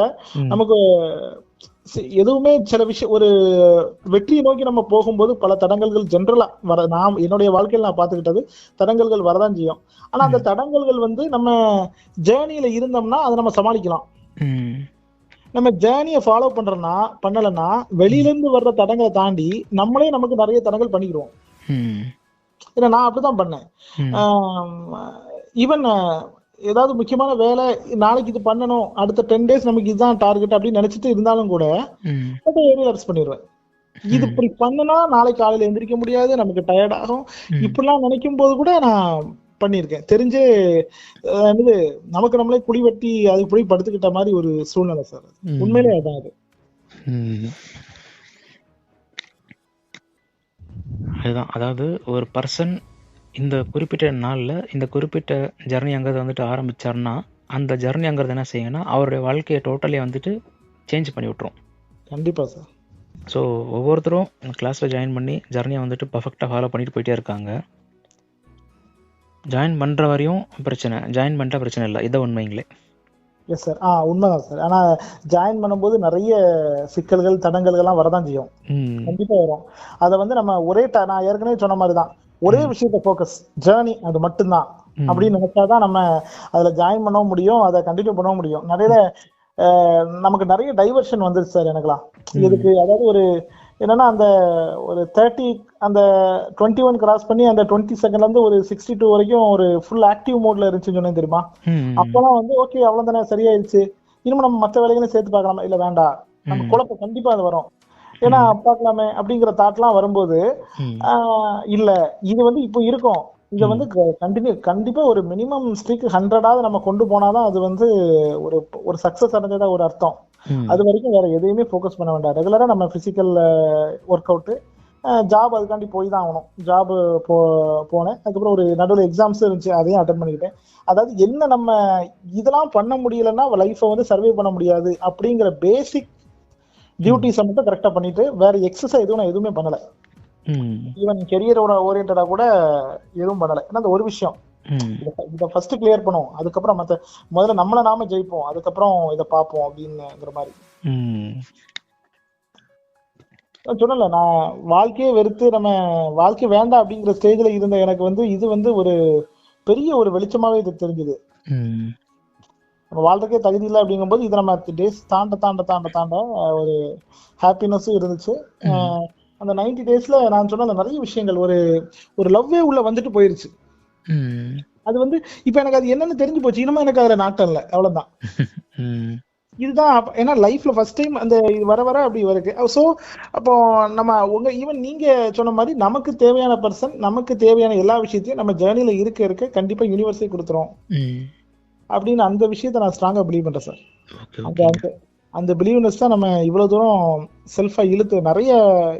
நமக்கு எதுவுமே சில விஷயம் ஒரு வெற்றியை நோக்கி நம்ம போகும்போது பல தடங்கல்கள் ஜென்ரலா வர, நான் என்னுடைய வாழ்க்கையில் நான் பார்த்துக்கிட்டது தடங்கல்கள் வரதான் செய்யும். ஆனா அந்த தடங்கல்கள் வந்து நம்ம ஜேர்னியில இருந்தோம்னா அதை நம்ம சமாளிக்கலாம். நம்ம ஜேர்னியை ஃபாலோ பண்ணலன்னா வெளியில இருந்து வர்ற தடங்களை தாண்டி நம்மளே நமக்கு நிறைய தடங்கள் பண்ணிக்கிறோம். ஏன்னா நான் அப்படிதான் பண்ணேன். ஈவன் ஏதாவது முக்கியமான வேலை நாளைக்கு இது பண்ணணும், அடுத்த 10 days நமக்கு இதுதான் டார்கெட் அப்படின்னு நினைச்சிட்டு இருந்தாலும் கூட ரிலாக்ஸ் பண்ணிடுவேன். இது இப்படி பண்ணனா நாளைக்கு காலையில எந்திரிக்க முடியாது, நமக்கு டயர்ட் ஆகும், இப்படிலாம் நினைக்கும் போது கூட நான் பண்ணியிருக்கேன். தெரிஞ்சு நமக்கு நம்மளே குடி வெட்டி அதுக்கு போய் படுத்துக்கிட்ட மாதிரி ஒரு சூழ்நிலை சார். உண்மையிலே அதான் அது. அதுதான், அதாவது ஒரு பர்சன் இந்த குறிப்பிட்ட நாளில் இந்த குறிப்பிட்ட ஜர்னிங்கிறது வந்துட்டு ஆரம்பித்தார்னா அந்த ஜர்னிங்கிறது என்ன செய்யுங்கன்னா அவருடைய வாழ்க்கையை டோட்டலி வந்துட்டு சேஞ்ச் பண்ணி விட்ரும். கண்டிப்பாக சார். ஸோ ஒவ்வொருத்தரும் கிளாஸில் ஜாயின் பண்ணி ஜர்னியை வந்துட்டு பர்ஃபெக்டாக ஃபாலோ பண்ணிட்டு போயிட்டே இருக்காங்க. ஜாயின் பண்ணுற வரையும் பிரச்சனை, ஜாயின் பண்ணிட்டா பிரச்சனை இல்லை, இதான் உண்மைங்களே. எஸ் சார், உண்மைதான் சார். ஆனால் ஜாயின் பண்ணும்போது நிறைய சிக்கல்கள் தடங்கல்கள்லாம் வரதான் செய்யும், கண்டிப்பாக வரும். அதை வந்து நம்ம நான் ஏற்கனவே சொன்ன மாதிரி தான், ஒரே விஷயத்த ஃபோக்கஸ், ஜேர்னி அது மட்டும்தான் அப்படின்னு நினைச்சாதான் நம்ம அதுல ஜாயின் பண்ணவும் முடியும், அதை கண்டினியூ பண்ணவும் முடியும். நமக்கு நிறைய டைவர்ஷன் வந்துருச்சு சார் எனக்குலாம் இதுக்கு. அதாவது ஒரு என்னன்னா அந்த ஒரு 30 அந்த 21 கிராஸ் பண்ணி அந்த 22nd இருந்து ஒரு 62 வரைக்கும் ஒரு ஃபுல் ஆக்டிவ் மோட்ல இருந்துச்சுன்னு சொன்னேன் தெரியுமா. அப்பெல்லாம் வந்து ஓகே அவ்வளவுதானே, சரியாயிருச்சு, இனிமே நம்ம மற்ற வேலைகளையும் சேர்த்து பார்க்கலாமா, இல்ல வேண்டாம், நம்ம குழப்பம் கண்டிப்பா அது வரும், ஏன்னா பார்க்கலாமே அப்படிங்கிற தாட்லாம் வரும்போது இல்ல இது வந்து இப்போ இருக்கும், இதை வந்து கண்டிப்பா ஒரு மினிமம் ஸ்ட்ரீக் 100ஆவது நம்ம கொண்டு போனாதான் அது வந்து ஒரு சக்சஸ் அடைஞ்சதா ஒரு அர்த்தம். அது வரைக்கும் வேற எதையுமே ஃபோக்கஸ் பண்ண வேண்டாம். ரெகுலரா நம்ம பிசிக்கல் ஒர்க் அவுட்டு, ஜாப் அதுக்காண்டி போய் தான் ஆகணும். ஜாப் போனேன், அதுக்கப்புறம் ஒரு நடுவில் எக்ஸாம்ஸ் இருந்துச்சு, அதையும் அட்டன் பண்ணிக்கிட்டேன். அதாவது என்ன நம்ம இதெல்லாம் பண்ண முடியலன்னா லைஃப்பை வந்து சர்வே பண்ண முடியாது அப்படிங்கிற பேசிக் டியூட்டிஸை மட்டும் கரெக்டா பண்ணிட்டு வேற எக்ஸசைஸ் எதுவும் நான் எதுவுமே பண்ணல. ஈவன் கெரியரோட ஓரியன்டா கூட எதுவும் பண்ணல. ஏன்னா அந்த ஒரு விஷயம் இதை ஃபர்ஸ்ட் கிளியர் பண்ணுவோம், அதுக்கப்புறம் முதல்ல நம்மள நாம ஜெயிப்போம், அதுக்கப்புறம் இதை பார்ப்போம் அப்படிங்கிற மாதிரி சொல்லல. நான் வாழ்க்கையே வெறுத்து நம்ம வாழ்க்கை வேண்டாம் அப்படிங்கிற ஸ்டேஜ்ல இருந்த எனக்கு வந்து இது வந்து ஒரு பெரிய ஒரு வெளிச்சமாவே இது தெரிஞ்சுது. நம்ம வாழ்றதுக்கே தகுதி இல்லை அப்படிங்கும்போது இதை நம்ம டேஸ் தாண்ட தாண்ட தாண்ட தாண்ட ஒரு ஹாப்பினஸும் இருந்துச்சு. அந்த 90 daysல நான் சொன்ன அந்த நிறைய விஷயங்கள் ஒரு லவ்வே உள்ள வந்துட்டு போயிருச்சு. அது வந்து இப்ப எனக்கு அது என்னன்னு தெரிஞ்சு போச்சு, இனிமே எனக்கு அதுல நாட்டம் இல்லை, அவ்வளவுதான். இதுதான் ஏன்னா லைஃப்ல ஃபர்ஸ்ட் டைம் அந்த இது வர அப்படி வருது. ஸோ அப்போ நம்ம ஈவன் நீங்க சொன்ன மாதிரி நமக்கு தேவையான பர்சன், நமக்கு தேவையான எல்லா விஷயத்தையும் நம்ம ஜேர்னில இருக்க கண்டிப்பா யூனிவர்ஸே கொடுத்துரும் அப்படின்னு அந்த விஷயத்த நான் ஸ்ட்ராங்கா பிலீவ் பண்றேன் சார். அந்த பிலீவ்னஸ் தான் நம்ம இவ்வளவு தூரம் செல்ஃபா நிறைய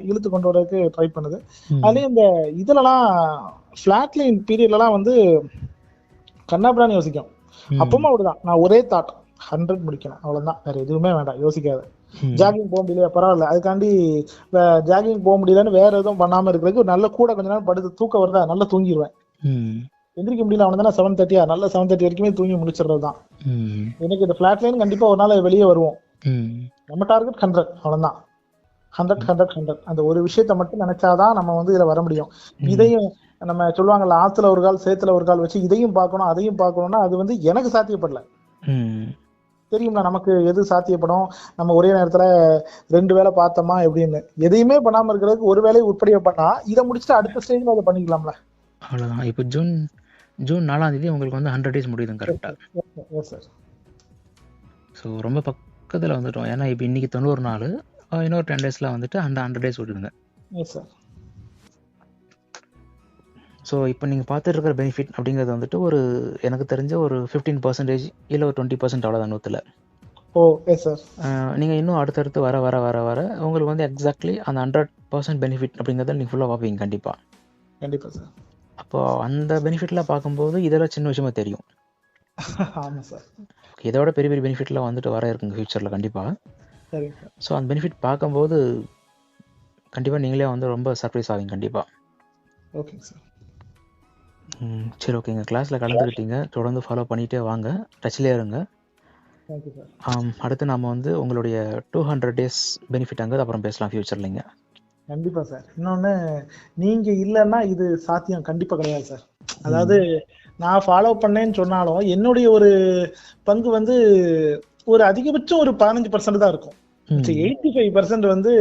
இழுத்து கொண்டு வரதுக்கு ட்ரை பண்ணுது. அதுலயும் இந்த இதுலலாம் ஃபிளாட் லைன் பீரியட்லாம் வந்து கண்ணாபிடான்னு யோசிக்கும். அப்பவும் அப்படிதான், நான் ஒரே தாட் 100 முடிக்கணும், அவ்வளவுதான், வேற எதுவுமே வேண்டாம், யோசிக்காத. ஜாகிங் போக முடியல பரவாயில்ல, அதுக்காண்டி ஜாகிங் போக முடியலன்னு வேற எதுவும் பண்ணாம இருக்கிறதுக்கு ஒரு நல்ல கூட கொஞ்ச நேரம் படுத்து தூக்கம் வருதா நல்லா தூங்கிடுவேன். எந்திரிக்க முடியல அவன் தானே 7:30 நல்ல 7:30 வரைக்குமே தூங்கி முடிச்சிடறதுதான் எனக்கு. இந்த ஃபிளாட் லைன் கண்டிப்பா ஒரு நாள் வெளியே வருவோம். நம்ம டார்கெட் 100, அவ்வளவுதான். 100 அந்த ஒரு விஷயத்த மட்டும் நினைச்சாதான் நம்ம வந்து இதுல வர முடியும். இதையும் நம்ம சொல்லுவாங்கல்ல, ஆத்துல ஒரு கால் சேத்துல ஒரு கால் வச்சு இதையும் பார்க்கணும் அதையும் பார்க்கணும்னா அது வந்து எனக்கு சாத்தியப்படல. தெரியும்ல நமக்கு எது சாத்தியப்படும், நம்ம ஒரே நேரத்துல 2 வேலை பார்த்தோமா எப்படின்னு. எதையுமே பண்ணாம இருக்கிறதுக்கு ஒரு வேலையை உட்படியா பண்ணா இதை முடிச்சுட்டு அடுத்த ஸ்டேஜ்ல அதை பண்ணிக்கலாம்ல. அவ்வளோதான். இப்போ ஜூன் 4 உங்களுக்கு வந்து 100 days முடியுதுங்க கரெக்டாக. சார் ஸோ ரொம்ப பக்கத்தில் வந்துட்டோம். ஏன்னா இப்போ இன்னைக்கு 90 நாள், இன்னொரு 10 daysல வந்துட்டு 100 days விடுதுங்க. சார் ஸோ இப்போ நீங்கள் பார்த்துட்டு இருக்கிற பெனிஃபிட் அப்படிங்கிறது வந்துட்டு ஒரு எனக்கு தெரிஞ்ச ஒரு 15% இல்லை ஒரு 20% அவ்வளோதான் 100ல். ஓ எஸ் சார். நீங்கள் இன்னும் அடுத்தடுத்து வர வர வர வர உங்களுக்கு வந்து எக்ஸாக்ட்லி அந்த 100% பெனிஃபிட் அப்படிங்கிறத நீங்கள் ஃபுல்லாக பார்ப்பீங்க கண்டிப்பாக. கண்டிப்பாக சார். அப்போ அந்த பெனிஃபிட்லாம் பார்க்கும்போது இதெல்லாம் சின்ன விஷயமா தெரியும். ஆமாம் சார். இதோட பெரிய பெரிய பெனிஃபிட்லாம் வந்துட்டு வர இருக்குங்க ஃபியூச்சரில் கண்டிப்பாக. சரிங்க சார். ஸோ அந்த பெனிஃபிட் பார்க்கும்போது கண்டிப்பாக நீங்களே வந்து ரொம்ப சர்ப்ரைஸ் ஆவீங்க கண்டிப்பாக. ஓகேங்க சார். சரி ஓகேங்க. கிளாஸில் கலந்துக்கிட்டீங்க, தொடர்ந்து ஃபாலோ பண்ணிகிட்டே வாங்க, டச்லேயே இருங்க. Thank you sir. அடுத்து நம்ம வந்து உங்களுடைய 200 days பெனிஃபிட் அங்கே அப்புறம் பேசலாம் ஃபியூச்சர்லிங்க. கண்டிப்பா சார். இன்னொன்னு, நீங்க இல்லைன்னா இது சாத்தியம் கண்டிப்பா கிடையாது சார். அதாவது நான் ஃபாலோ பண்ணேன்னு சொன்னாலும் என்னுடைய ஒரு பங்கு வந்து ஒரு அதிகபட்சம் ஒரு 15% தான் இருக்கும். 85% வந்து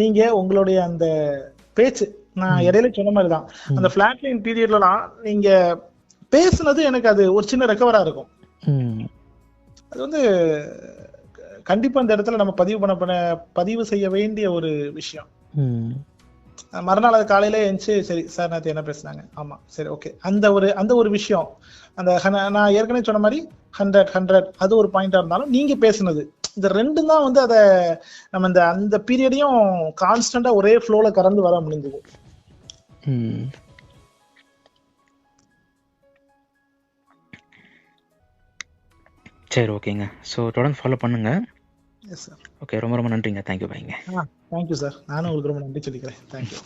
நீங்க உங்களுடைய அந்த பேச்சு, நான் இடையில சொன்ன மாதிரிதான், அந்த பிளாட் லைன் பீரியட்லாம் நீங்க பேசுனது எனக்கு அது ஒரு சின்ன ரெக்கவரா இருக்கும். அது வந்து கண்டிப்பா இந்த இடத்துல நம்ம பதிவு செய்ய வேண்டிய ஒரு விஷயம். மறுநாள் அது காலையில எழுந்துச்சு, சரி சார் நேற்று என்ன பேசுனாங்க, ஆமா சரி ஓகே, அந்த ஒரு விஷயம், அந்த நான் ஏற்கனவே சொன்ன மாதிரி 100 அது ஒரு பாயிண்டா இருந்தாலும் நீங்க பேசுனது, இந்த ரெண்டும் தான் வந்து அதை நம்ம அந்த பீரியடையும் கான்ஸ்டன்டா ஒரே ஃப்ளோல கறந்து வர முடிஞ்சது. சரி ஓகேங்க. ஸோ தொடர்ந்து ஃபாலோ பண்ணுங்க. Yes sir. ஓகே, ரொம்ப ரொம்ப நன்றிங்க. தேங்க்யூ. பைங்க. Thank you sir. நானும் உங்களுக்கு ரொம்ப நன்றி சொல்லிக்கிறேன். தேங்க்யூ.